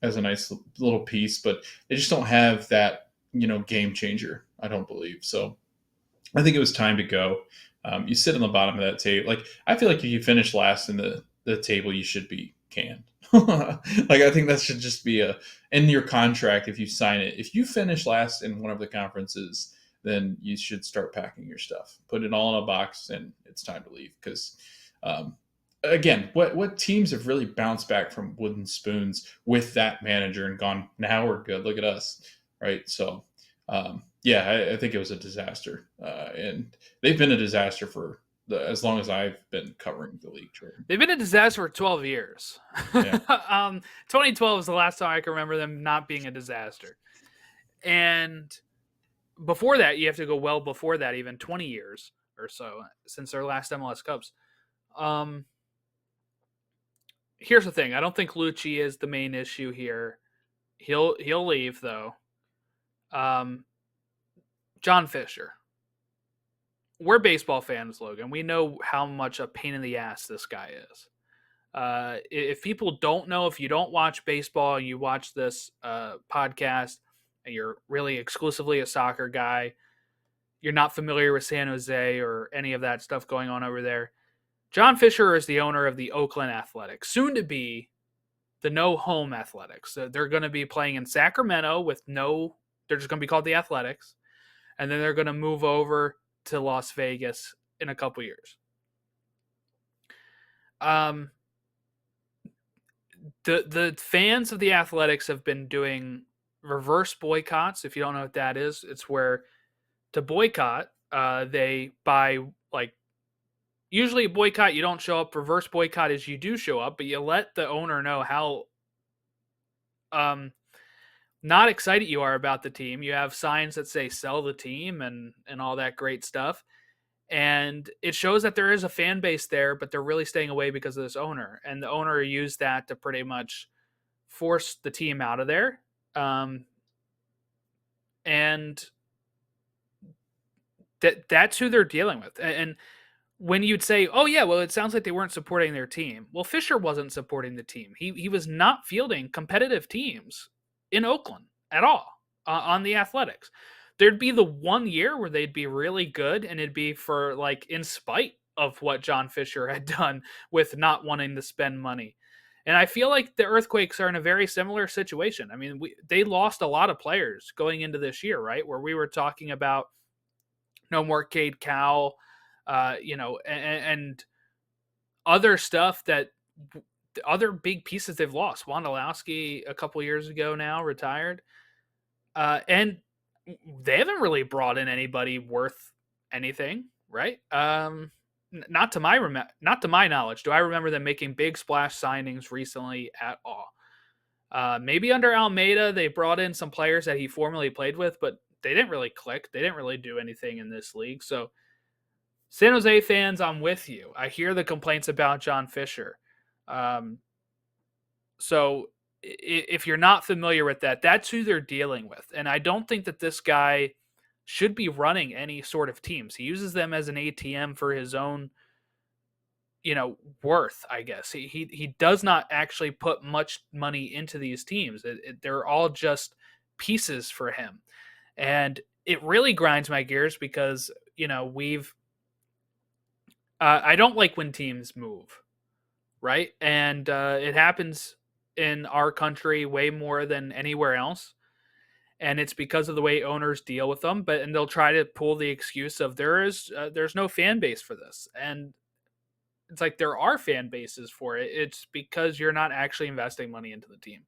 as a nice little piece. But they just don't have that, game changer, I don't believe. So I think it was time to go. You sit on the bottom of that table. Like, I feel like if you finish last in the table, you should be canned. Like, I think that should just be in your contract if you sign it. If you finish last in one of the conferences, then you should start packing your stuff, put it all in a box, and it's time to leave. Because again, what teams have really bounced back from wooden spoons with that manager and gone, now we're good. Look at us, right? So, yeah, I think it was a disaster, and they've been a disaster for as long as I've been covering the league, Jordan. They've been a disaster for 12 years. Yeah, 2012 is the last time I can remember them not being a disaster. And before that, you have to go well before that, even 20 years or so since their last MLS Cups. Um, Here's the thing: I don't think Luchi is the main issue here. He'll leave though. Um, John Fisher. We're baseball fans, Logan. We know how much a pain in the ass this guy is. If people don't know, if you don't watch baseball and you watch this podcast and you're really exclusively a soccer guy, you're not familiar with San Jose or any of that stuff going on over there. John Fisher is the owner of the Oakland Athletics, soon to be the No Home Athletics. So they're going to be playing in Sacramento with no, they're just going to be called the Athletics. And then they're going to move over to Las Vegas in a couple years. The fans of the Athletics have been doing reverse boycotts. If you don't know what that is, it's where to boycott, they buy like usually a boycott, you don't show up. Reverse boycott is you do show up, but you let the owner know how not excited you are about the team. You have signs that say sell the team and all that great stuff. And it shows that there is a fan base there, but they're really staying away because of this owner. And the owner used that to pretty much force the team out of there. And that's who they're dealing with. And when you'd say, "Oh yeah, well, it sounds like they weren't supporting their team." Well, Fisher wasn't supporting the team. He was not fielding competitive teams in Oakland at all on the Athletics. There'd be the one year where they'd be really good, and it'd be for like in spite of what John Fisher had done with not wanting to spend money. And I feel like the Earthquakes are in a very similar situation. I mean, they lost a lot of players going into this year, right? Where we were talking about no more Cade Cowell, and other stuff that other big pieces they've lost. Wondolowski a couple years ago now retired, and they haven't really brought in anybody worth anything, right? Not to my knowledge. Do I remember them making big splash signings recently at all? Maybe under Almeida, they brought in some players that he formerly played with, but they didn't really click. They didn't really do anything in this league. So, San Jose fans, I'm with you. I hear the complaints about John Fisher. So, if you're not familiar with that, that's who they're dealing with. And I don't think that this guy should be running any sort of teams. He uses them as an ATM for his own, worth, I guess. He does not actually put much money into these teams. They're all just pieces for him. And it really grinds my gears because, we've I don't like when teams move, right? And it happens in our country way more than anywhere else. And it's because of the way owners deal with them. And they'll try to pull the excuse of there's no fan base for this. And it's like there are fan bases for it. It's because you're not actually investing money into the team.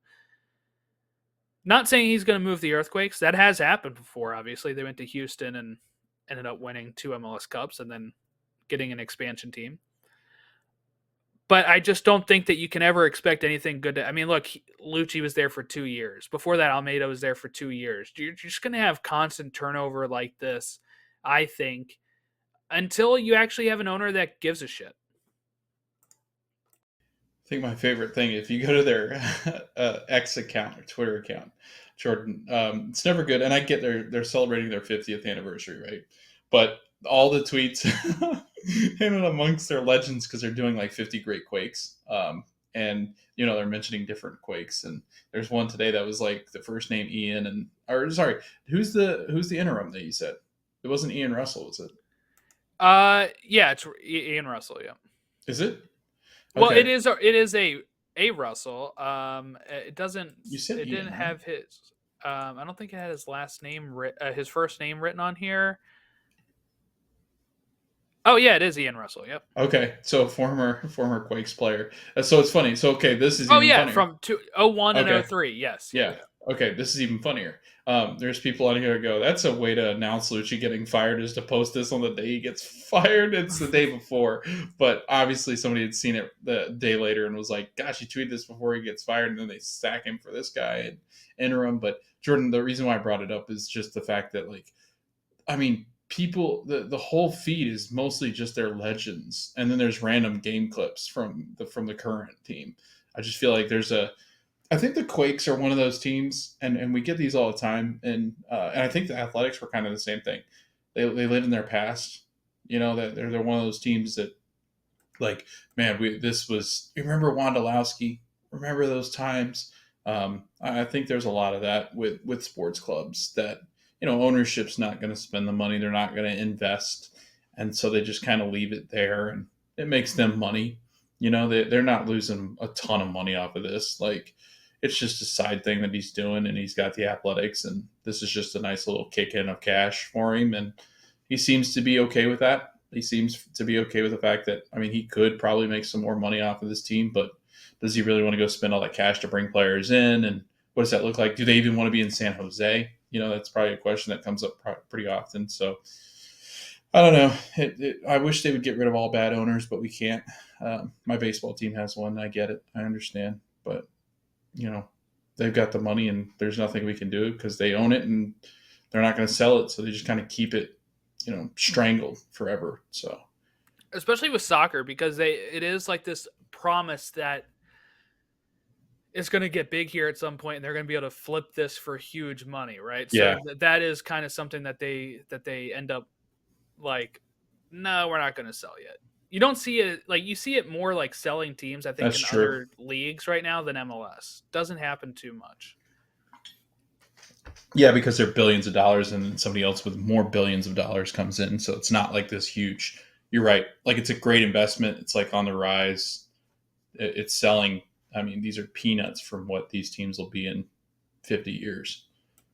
Not saying he's going to move the Earthquakes. That has happened before, obviously. They went to Houston and ended up winning 2 MLS Cups and then getting an expansion team. But I just don't think that you can ever expect anything good. I mean, look, Luchi was there for 2 years. Before that, Almeida was there for 2 years. You're just going to have constant turnover like this, I think, until you actually have an owner that gives a shit. I think my favorite thing, if you go to their X account or Twitter account, Jordan, it's never good. And I get they're celebrating their 50th anniversary, right? But all the tweets in and amongst their legends because they're doing like 50 great quakes. And they're mentioning different quakes. And there's one today that was like the first name Ian who's the interim that you said? It wasn't Ian Russell, was it? Yeah, it's Ian Russell. Yeah. Is it? Well, Okay. it is a Russell. It doesn't. You said It Ian, didn't right? have his. I don't think it had his last name, his first name written on here. Oh yeah, it is Ian Russell. Yep. Okay, so former Quakes player. So it's funny. So okay, this is Oh even yeah, funnier. from 01 and Okay, 03. Yes. Yeah. yeah. Okay, this is even funnier. There's people on here who go, that's a way to announce Lucci getting fired is to post this on the day he gets fired. It's the day before. But obviously somebody had seen it the day later and was like, gosh, he tweeted this before he gets fired. And then they sack him for this guy and interim. But Jordan, the reason why I brought it up is just the fact that, like, I mean, people, the whole feed is mostly just their legends. And then there's random game clips from the current team. I just feel like I think the Quakes are one of those teams, and we get these all the time, and I think the Athletics were kind of the same thing. They live in their past, that they're one of those teams that, like, man, this was, you remember Wondolowski, remember those times. I think there's a lot of that with sports clubs that, ownership's not going to spend the money, they're not going to invest, and so they just kind of leave it there, and it makes them money. They're not losing a ton of money off of this. Like, it's just a side thing that he's doing, and he's got the athletics, and this is just a nice little kick in of cash for him, and he seems to be okay with that. He seems to be okay with the fact that, I mean, he could probably make some more money off of this team, but does he really want to go spend all that cash to bring players in? And what does that look like? Do they even want to be in San Jose? That's probably a question that comes up pretty often. So I don't know. I wish they would get rid of all bad owners, but we can't. My baseball team has one. I get it. I understand. But, you know, they've got the money and there's nothing we can do because they own it and they're not going to sell it. So they just kind of keep it, strangled forever. So, Especially with soccer, because it is like this promise that it's going to get big here at some point and they're going to be able to flip this for huge money, right? So yeah, that is kind of something that they end up like, no, we're not going to sell yet. You don't see it, like, you see it more like selling teams, I think, that's in true. other leagues right now than MLS. Doesn't happen too much. Yeah, because they're billions of dollars and then somebody else with more billions of dollars comes in. So it's not like this huge. You're right. Like, it's a great investment. It's like on the rise. It's selling. I mean, these are peanuts from what these teams will be in 50 years.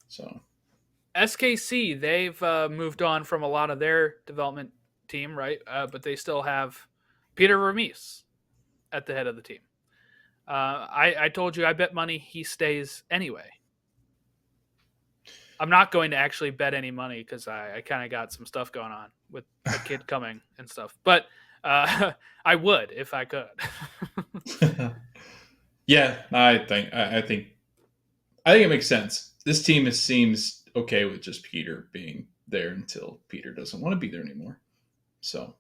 So, SKC, they've moved on from a lot of their development team, right? But they still have Peter Vermees at the head of the team. I told you I bet money he stays anyway. I'm not going to actually bet any money because I kind of got some stuff going on with a kid coming and stuff. But I would if I could. yeah, I think it makes sense. This team seems okay with just Peter being there until Peter doesn't want to be there anymore. So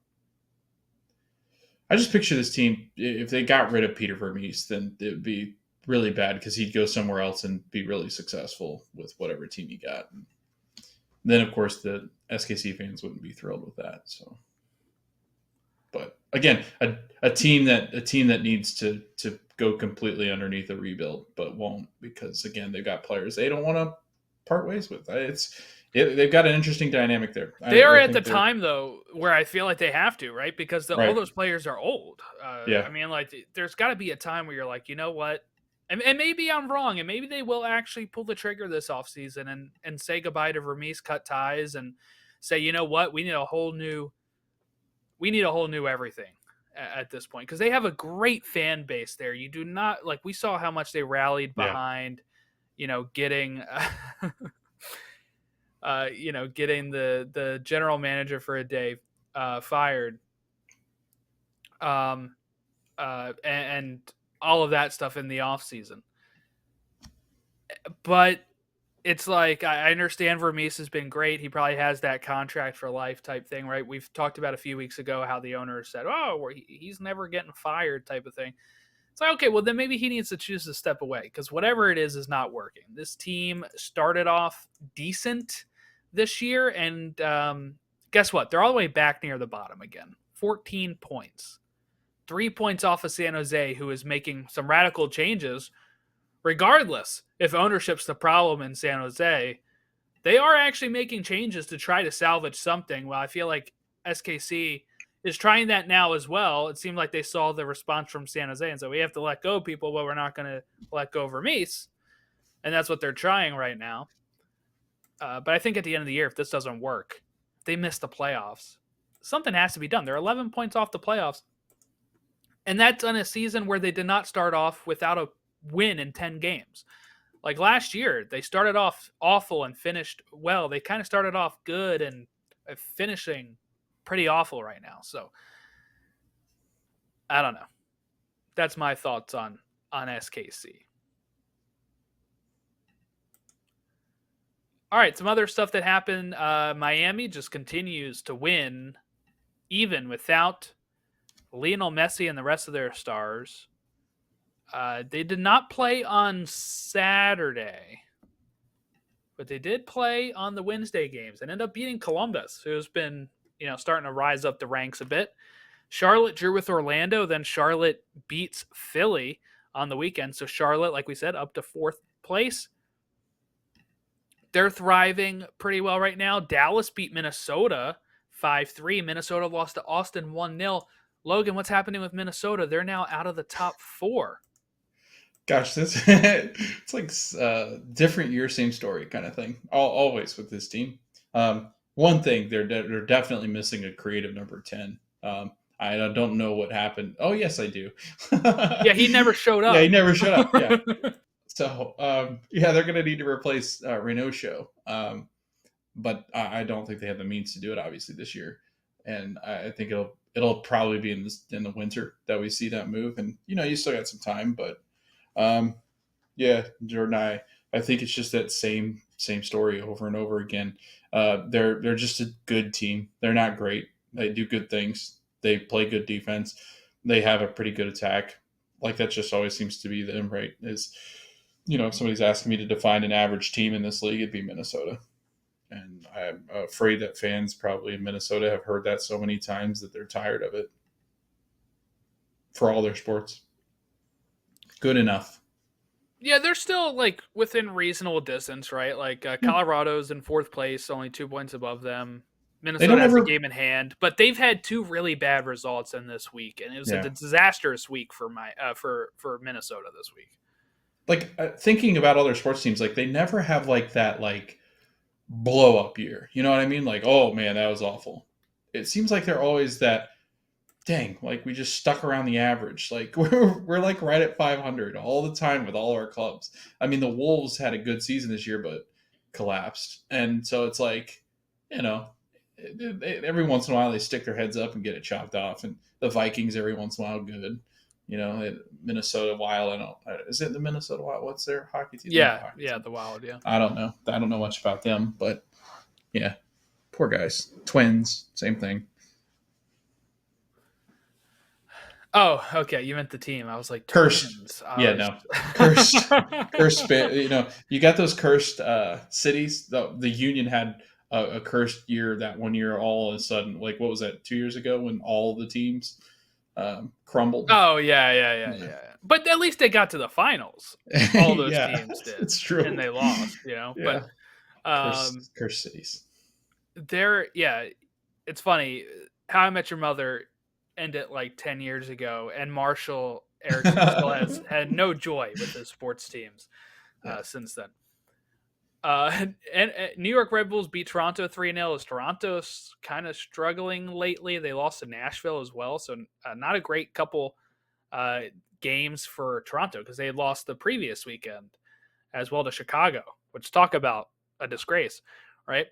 I just picture this team, if they got rid of Peter Vermees, then it would be really bad because he'd go somewhere else and be really successful with whatever team he got. And then, of course, the SKC fans wouldn't be thrilled with that. So, but again, a team that needs to go completely underneath a rebuild, but won't, because again, they've got players they don't want to part ways with. They've got an interesting dynamic there. They are I at the think they're time though where I feel like they have to, right? Because all right. those players are old. Yeah, I mean, like, there's got to be a time where you're like, you know what? And maybe I'm wrong, and maybe they will actually pull the trigger this offseason and say goodbye to Vermees, cut ties, and say, you know what, we need a whole new everything at this point, because they have a great fan base there. You do not, like, we saw how much they rallied yeah, behind, getting getting the general manager for a day fired, um, and all of that stuff in the off season. But it's like, I understand Vermees has been great. He probably has that contract for life type thing, right? We've talked about a few weeks ago how the owner said, "Oh, he's never getting fired," type of thing. It's like, okay, well then maybe he needs to choose to step away, because whatever it is not working. This team started off decent this year, and guess what? They're all the way back near the bottom again. 14 points, 3 points off of San Jose, who is making some radical changes. Regardless if ownership's the problem in San Jose, they are actually making changes to try to salvage something. Well, I feel like SKC is trying that now as well. It seemed like they saw the response from San Jose and said, we have to let go of people, but we're not going to let go of Vermees. And that's what they're trying right now. But I think at the end of the year, if this doesn't work, they miss the playoffs. something has to be done. They're 11 points off the playoffs. And that's on a season where they did not start off without a win in 10 games. Like last year, they started off awful and finished well. They kind of started off good and finishing pretty awful right now. So I don't know. That's my thoughts on SKC. All right, some other stuff that happened. Miami just continues to win even without Lionel Messi and the rest of their stars. They did not play on Saturday, but they did play on the Wednesday games and ended up beating Columbus, who's been, starting to rise up the ranks a bit. Charlotte drew with Orlando, then Charlotte beats Philly on the weekend. So Charlotte, like we said, up to 4th place. They're thriving pretty well right now. Dallas beat Minnesota 5-3. Minnesota lost to Austin 1-0. Logan, what's happening with Minnesota? They're now out of the top 4. Gosh, that's it's like different year, same story kind of thing. Always with this team. One thing, they're definitely missing a creative number 10. I don't know what happened. Oh, yes, I do. Yeah, he never showed up. Yeah, he never showed up. Yeah. So, they're going to need to replace Reynoso. But I don't think they have the means to do it, obviously, this year. And I think it'll probably be in the winter that we see that move. And, you still got some time. But, Jordan, I think it's just that same story over and over again. They're just a good team. They're not great. They do good things. They play good defense. They have a pretty good attack. Like that just always seems to be them, right? Is, if somebody's asking me to define an average team in this league, it'd be Minnesota. And I'm afraid that fans probably in Minnesota have heard that so many times that they're tired of it for all their sports. Good enough. Yeah, they're still like within reasonable distance, right? Like Colorado's in 4th place, only 2 points above them. Minnesota has a game in hand, but they've had 2 really bad results in this week, and it was a disastrous week for for Minnesota this week. Like thinking about other sports teams, like they never have like that like blow up year. You know what I mean? Like, oh man, that was awful. It seems like they're always that. Dang, like we just stuck around the average. Like we're like right at 500 all the time with all our clubs. I mean, the Wolves had a good season this year, but collapsed, and so it's like, every once in a while they stick their heads up and get it chopped off, and the Vikings every once in a while good. Minnesota Wild. Is it the Minnesota Wild? What's their hockey team? Yeah, the Wild. Yeah, I don't know. I don't know much about them, but yeah, poor guys. Twins, same thing. Oh, okay. You meant the team. I was like, cursed. No, cursed. Cursed. You got those cursed cities. The Union had a cursed year. That one year, all of a sudden, like what was that? 2 years ago, when all the teams crumbled. Oh yeah. But at least they got to the finals. All those teams did. It's true, and they lost. Yeah. But cursed cities. It's funny. How I Met Your Mother ended like 10 years ago, and Marshall Erickson still has had no joy with his sports teams since then. And New York Red Bulls beat Toronto 3-0. As Toronto's kind of struggling lately. They lost to Nashville as well, so not a great couple games for Toronto because they had lost the previous weekend as well to Chicago, which talk about a disgrace, right?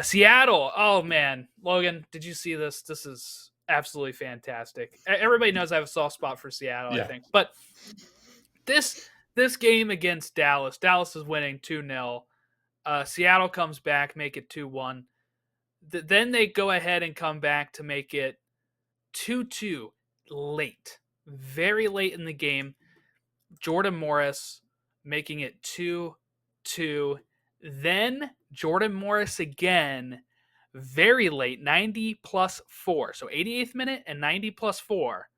Seattle, oh man, Logan, did you see this? This is absolutely fantastic. Everybody knows I have a soft spot for Seattle, I think. But this game against Dallas is winning 2-0. Seattle comes back, make it 2-1. Then they go ahead and come back to make it 2-2 late. Very late in the game. Jordan Morris making it 2-2. Then Jordan Morris again, very late, 90 plus 4. So 88th minute and 90 plus 4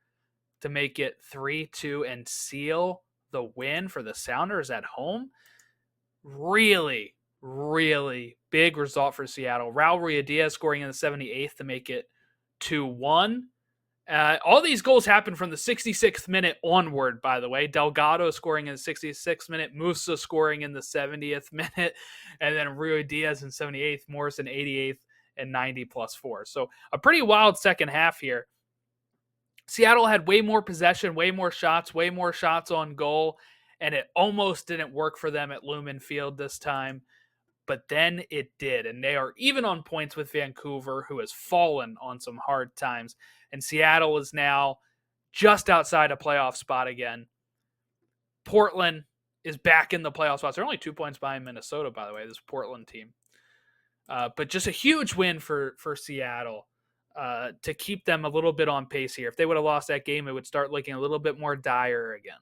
to make it 3-2 and seal the win for the Sounders at home. Really, really big result for Seattle. Raul Ruidiaz scoring in the 78th to make it 2-1. All these goals happened from the 66th minute onward, by the way. Delgado scoring in the 66th minute, Musa scoring in the 70th minute, and then Ruidiaz in 78th, Morris in 88th, and 90 plus 4. So a pretty wild second half here. Seattle had way more possession, way more shots on goal, and it almost didn't work for them at Lumen Field this time. But then it did, and they are even on points with Vancouver, who has fallen on some hard times. And Seattle is now just outside a playoff spot again. Portland is back in the playoff spots. They're only 2 points behind Minnesota, by the way, this Portland team. But just a huge win for Seattle to keep them a little bit on pace here. If they would have lost that game, it would start looking a little bit more dire again.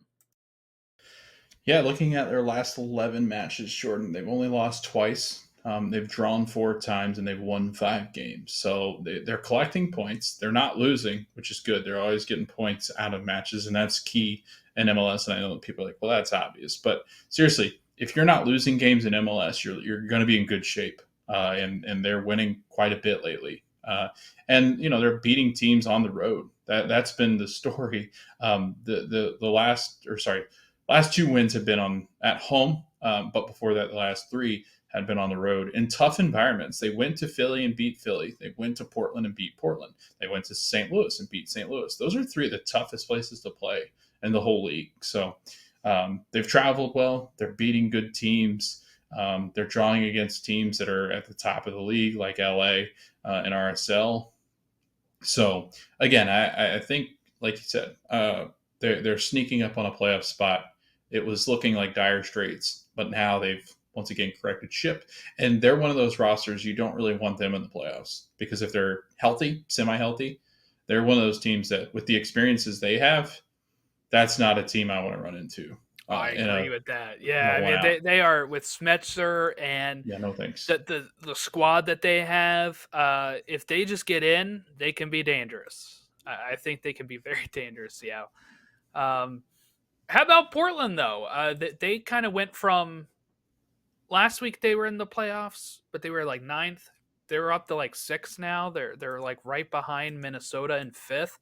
Yeah, looking at their last 11 matches, Jordan, they've only lost twice. They've drawn 4 times and they've won 5 games. So they're collecting points. They're not losing, which is good. They're always getting points out of matches, and that's key in MLS. And I know that people are like, well, that's obvious. But seriously, if you're not losing games in MLS, you're going to be in good shape. And they're winning quite a bit lately. And they're beating teams on the road. That's been the story. Last 2 wins have been at home, but before that, the last 3 had been on the road in tough environments. They went to Philly and beat Philly. They went to Portland and beat Portland. They went to St. Louis and beat St. Louis. Those are 3 of the toughest places to play in the whole league. So they've traveled well. They're beating good teams. They're drawing against teams that are at the top of the league, like LA and RSL. So again, I think, like you said, they're sneaking up on a playoff spot. It was looking like dire straits, but now they've once again corrected ship. And they're one of those rosters you don't really want them in the playoffs, because if they're healthy, semi-healthy, they're one of those teams that, with the experiences they have, that's not a team I want to run into. I agree with that. Yeah, I mean, they are with Smetzer and no thanks. The squad that they have. If they just get in, they can be dangerous. I think they can be very dangerous. Yeah. How about Portland though? They kind of went from last week they were in the playoffs, but they were like 9th. They were up to like 6th now. They're like right behind Minnesota in 5th.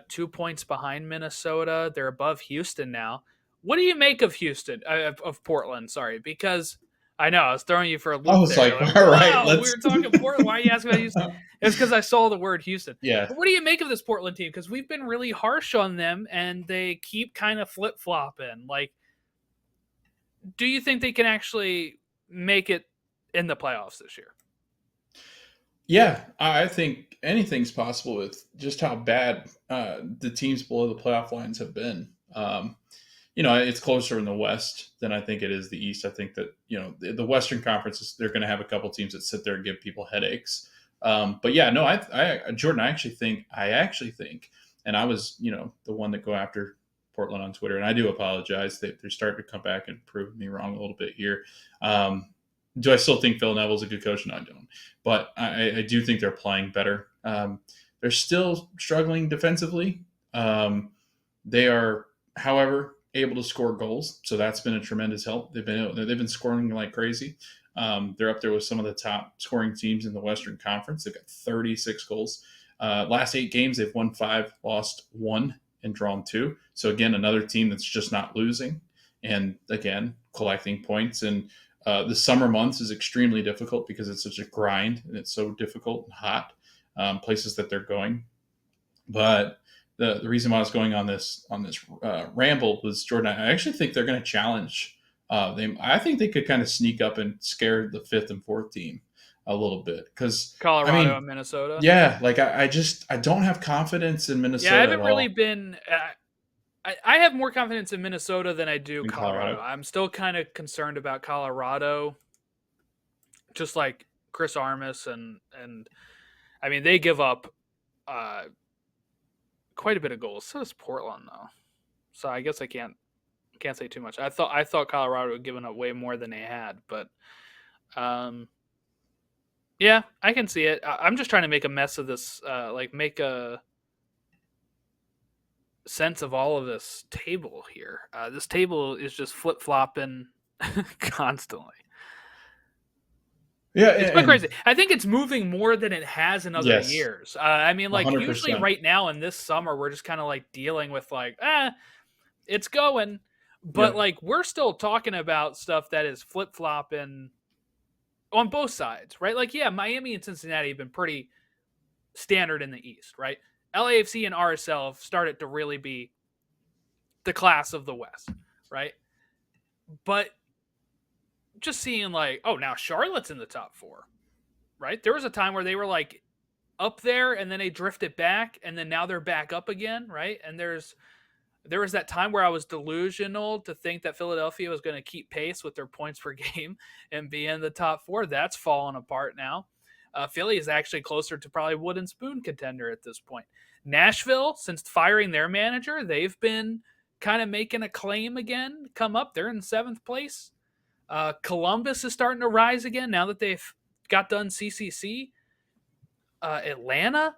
2 points behind Minnesota. They're above Houston now. What do you make of Houston? Of Portland, sorry, because I know I was throwing you for a loop. I was there. like, all right, we were talking Portland. Why are you asking about Houston? It's because I saw the word Houston. Yeah. But what do you make of this Portland team? Because we've been really harsh on them, and they keep kind of flip flopping. Like, do you think they can actually make it in the playoffs this year? Yeah, I think anything's possible with just how bad the teams below the playoff lines have been. It's closer in the West than I think it is the East. I think that, the Western Conference, they're going to have a couple teams that sit there and give people headaches. But yeah, no, Jordan, I actually think, and I was, the one that go after Portland on Twitter, and I do apologize. They're starting to come back and prove me wrong a little bit here. Do I still think Phil Neville's a good coach? No, I don't. But I do think they're playing better. They're still struggling defensively. They are, however, able to score goals, so that's been a tremendous help. They've been scoring like crazy. They're up there with some of the top scoring teams in the Western Conference. They've got 36 goals. Last 8 games, they've won 5, lost 1, and drawn 2. So again, another team that's just not losing, and again, collecting points. And the summer months is extremely difficult because it's such a grind and it's so difficult and hot places that they're going. But the reason why I was going on this ramble was, Jordan, I actually think they're going to challenge them. I think they could kind of sneak up and scare the 5th and 4th team a little bit, because Colorado and Minnesota. Yeah, like I don't have confidence in Minnesota. Yeah, I haven't really been. I have more confidence in Minnesota than I do Colorado. I'm still kind of concerned about Colorado, just like Chris Armas and I mean, they give up quite a bit of goals. So does Portland though. So I guess I can't say too much. I thought Colorado had given up way more than they had, but yeah, I can see it. I'm just trying to make a mess of this, make a sense of all of this table here. This table is just flip-flopping constantly. Yeah, it's quite crazy. I think it's moving more than it has in other years. I mean, like 100%. Usually right now in this summer, we're just kind of like dealing with it's going. But like we're still talking about stuff that is flip-flopping on both sides, right? Like, yeah, Miami and Cincinnati have been pretty standard in the East, right? LAFC and RSL have started to really be the class of the West, right? But just seeing like, oh, now Charlotte's in the top four, right? There was a time where they were like up there and then they drifted back and then now they're back up again, right? And there was that time where I was delusional to think that Philadelphia was going to keep pace with their points per game and be in the top four. That's fallen apart now. Philly is actually closer to probably wood and spoon contender at this point. Nashville, since firing their manager, they've been kind of making a claim again, come up. They're in 7th place. Columbus is starting to rise again now that they've got done CCC. Atlanta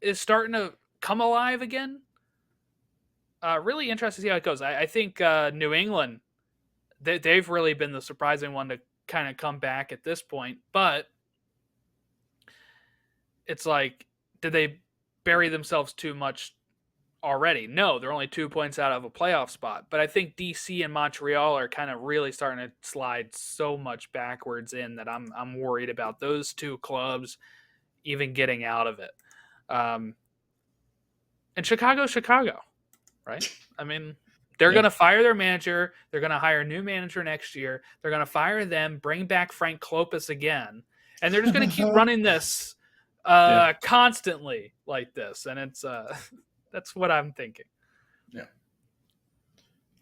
is starting to come alive again. Really interesting to see how it goes. I think New England, they've really been the surprising one to kind of come back at this point. But it's like, did they bury themselves too much already? No, they're only 2 points out of a playoff spot. But I think DC and Montreal are kind of really starting to slide so much backwards in that I'm worried about those two clubs even getting out of it. And Chicago, right? I mean, they're going to fire their manager. They're going to hire a new manager next year. They're going to fire them, bring back Frank Klopas again. And they're just going to keep running this constantly like this. And it's that's what I'm thinking. Yeah.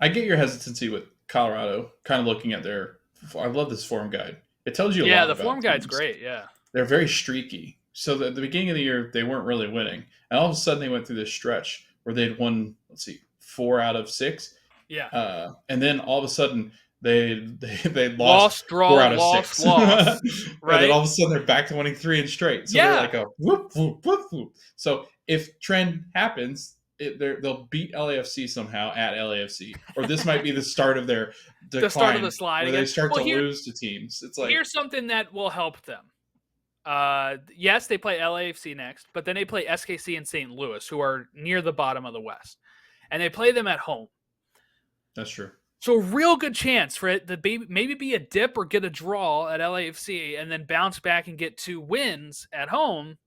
I get your hesitancy with Colorado, kind of looking at their – I love this form guide. It tells you a lot about the form guide's teams. Great, yeah. They're very streaky. So at the beginning of the year, they weren't really winning. And all of a sudden, they went through this stretch where they'd won, 4 out of 6. Yeah. And then all of a sudden, they lost draw, 4 out of lost, 6. Lost, right? And then all of a sudden, they're back to winning 3 in straight. So they're like a whoop, whoop, whoop, whoop. So if trend happens, they'll beat LAFC somehow at LAFC. Or this might be the start of their decline. The start of the slide where again. They start to lose to teams. It's like, here's something that will help them. Yes, they play LAFC next, but then they play SKC and St. Louis, who are near the bottom of the West. And they play them at home. That's true. So a real good chance for it to maybe be a dip or get a draw at LAFC and then bounce back and get 2 wins at home.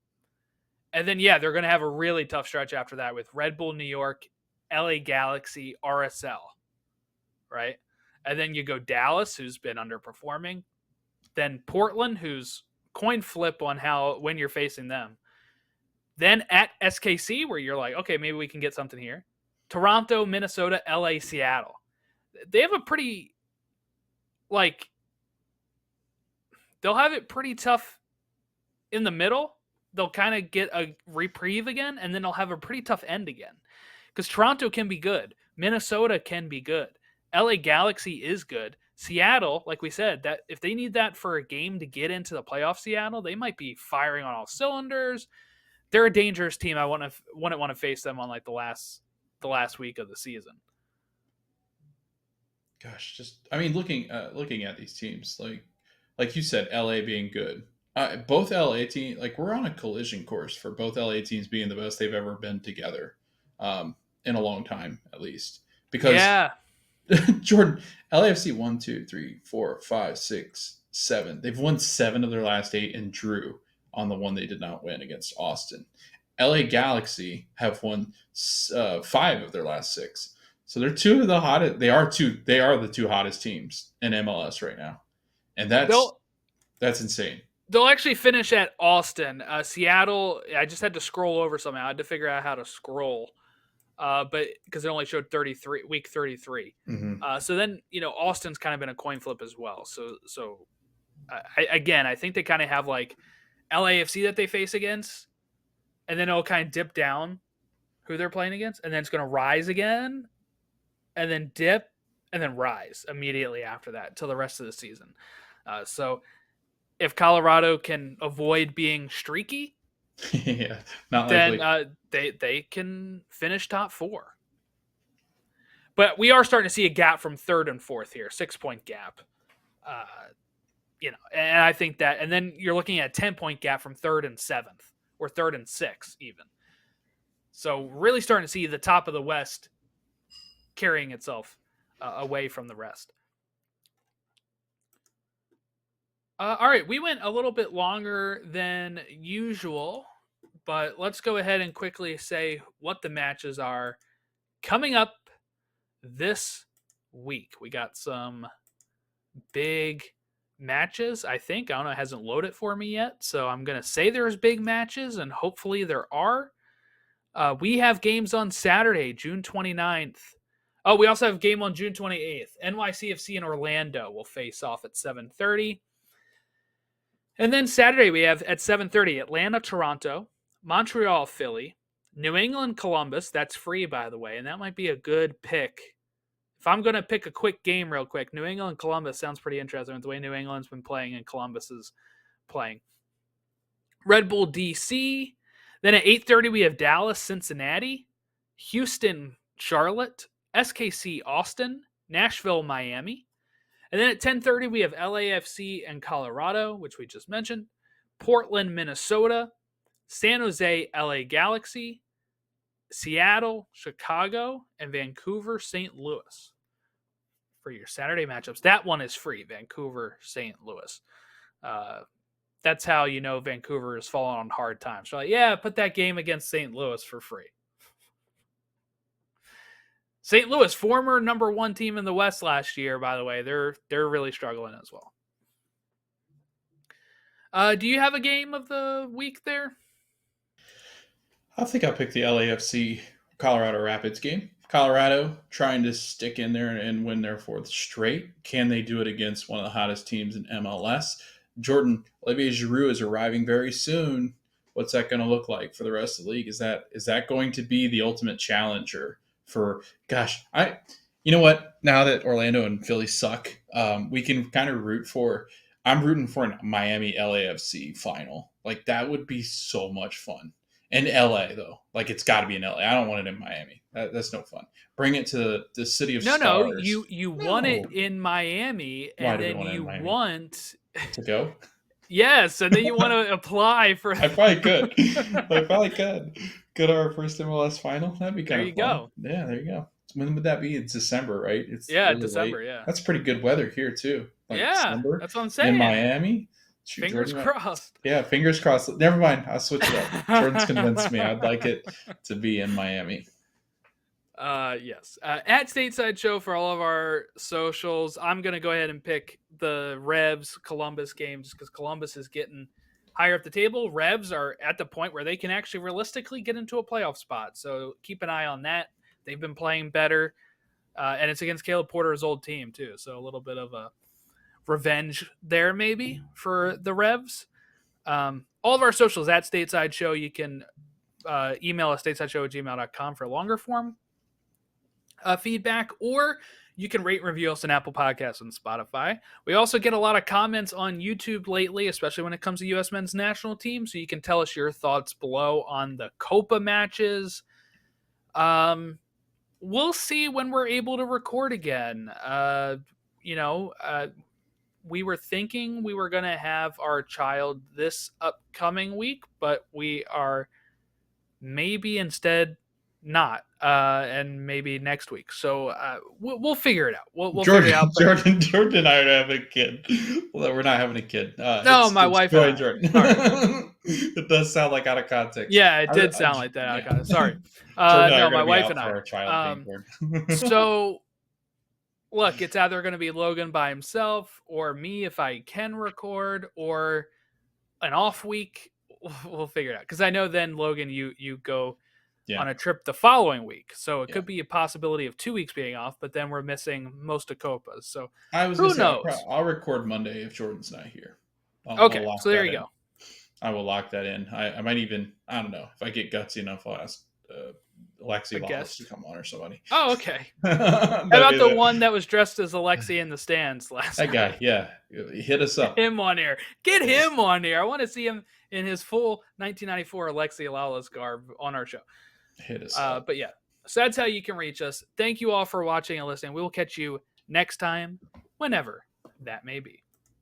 And then, they're going to have a really tough stretch after that with Red Bull New York, LA Galaxy, RSL, right? And then you go Dallas, who's been underperforming. Then Portland, who's coin flip on when you're facing them. Then at SKC, where you're like, okay, maybe we can get something here. Toronto, Minnesota, LA, Seattle. They have a pretty, they'll have it pretty tough in the middle. They'll kind of get a reprieve again, and then they'll have a pretty tough end again. Because Toronto can be good. Minnesota can be good. LA Galaxy is good. Seattle, like we said, that if they need that for a game to get into the playoff, Seattle, they might be firing on all cylinders. They're a dangerous team. I wouldn't want to face them on the last week of the season. Gosh, looking at these teams, like you said, LA being good. Both LA teams, we're on a collision course for both LA teams being the best they've ever been together, in a long time at least. Because Jordan, LAFC 1, 2, 3, 4, 5, 6, 7. They've won 7 of their last 8 and drew on the one they did not win against Austin. LA Galaxy have won 5 of their last 6. So they're 2 of the hottest. They are the 2 hottest teams in MLS right now, and that's insane. They'll actually finish at Austin. Seattle, I just had to scroll over somehow. I had to figure out how to scroll. But because it only showed week 33. Mm-hmm. So then, Austin's kind of been a coin flip as well. So I think they kind of have LAFC that they face against, and then it'll kind of dip down who they're playing against, and then it's going to rise again, and then dip, and then rise immediately after that until the rest of the season. So if Colorado can avoid being streaky, not likely. Then they can finish top 4. But we are starting to see a gap from 3rd and 4th here, 6-point gap. And I think that, and then you're looking at a 10-point gap from 3rd and 7th, or 3rd and 6th even. So really starting to see the top of the West carrying itself away from the rest. All right, we went a little bit longer than usual, but let's go ahead and quickly say what the matches are coming up this week. We got some big matches, I think. I don't know, it hasn't loaded for me yet. So I'm going to say there's big matches, and hopefully there are. We have games on Saturday, June 29th. Oh, we also have a game on June 28th. NYCFC and Orlando will face off at 7:30. And then Saturday we have at 7:30 Atlanta, Toronto, Montreal, Philly, New England, Columbus. That's free, by the way, and that might be a good pick. If I'm going to pick a quick game real quick, New England, Columbus sounds pretty interesting with the way New England's been playing and Columbus is playing. Red Bull, DC. Then at 8:30 we have Dallas, Cincinnati, Houston, Charlotte, SKC, Austin, Nashville, Miami. And then at 10:30 we have LAFC and Colorado, which we just mentioned, Portland, Minnesota, San Jose, LA Galaxy, Seattle, Chicago, and Vancouver, St. Louis for your Saturday matchups. That one is free, Vancouver, St. Louis. That's how you know Vancouver is falling on hard times. So, yeah, put that game against St. Louis for free. St. Louis, former number one team in the West last year, by the way, they're really struggling as well. Do you have a game of the week there? I think I'll pick the LAFC Colorado Rapids game. Colorado trying to stick in there and win their fourth straight. Can they do it against one of the hottest teams in MLS? Jordan, Olivier Giroud is arriving very soon. What's that going to look like for the rest of the league? Is that going to be the ultimate challenger for? Gosh, you know what? Now that Orlando and Philly suck, we can kind of root for. I'm rooting for a Miami LAFC final. Like that would be so much fun. In LA though, like it's got to be in LA. I don't want it in Miami. That's no fun. Bring it to the city of stars. No, you want it in Miami, Why and do we then want it in you Miami? want To go. yes, and then you want to apply for. I probably could. I probably could. Go to our first MLS final. That'd be kind There of you fun. go. Yeah, there you go. When would that be? It's December, right? It's really December. late. Yeah, That's pretty good weather here too. Like December that's what I'm saying. in Miami. Shoot, Fingers Jordan, crossed. yeah, fingers crossed. Never mind. I'll switch it up. Jordan's convinced me. I'd like it to be in Miami. Yes. At Stateside Show for all of our socials. I'm gonna go ahead and pick the Revs Columbus games because Columbus is getting higher up the table. Revs are at the point where they can actually realistically get into a playoff spot. So keep an eye on that. They've been playing better. And it's against Caleb Porter's old team too. So a little bit of a revenge there maybe for the Revs. All of our socials at Stateside Show. You can email us statesideshow@gmail.com for longer form feedback, or you can rate and review us on Apple Podcasts and Spotify. We also get a lot of comments on YouTube lately, especially when it comes to U.S. men's national team, so you can tell us your thoughts below on the Copa matches. We'll see when we're able to record again. We were thinking we were going to have our child this upcoming week, but we are maybe instead not, and maybe next week. So we'll figure it out. We'll Jordan, figure it out. Jordan and I are having a kid. Well, we're not having a kid. No, my wife and I. Jordan. It does sound like out of context. Yeah, it did sound like that. Yeah. Sorry. No, my wife and I. Our child being born. So, look, it's either going to be Logan by himself or me if I can record, or an off week. We'll figure it out. Because I know then, Logan, you go on a trip the following week. So it could be a possibility of 2 weeks being off, but then we're missing most of Copa's. So who knows? I'll record Monday if Jordan's not here. Okay, so there you go. I will lock that in. I might even, I don't know, if I get gutsy enough, I'll ask Alexi Lawless to come on or somebody. Oh, okay. How about the one that was dressed as Alexi in the stands last night? That guy, yeah. Hit us up. Get him on here. Get him on here. I want to see him in his full 1994 Alexi Lawless garb on our show. Hit us up. But yeah, so that's how you can reach us. Thank you all for watching and listening. We will catch you next time, whenever that may be.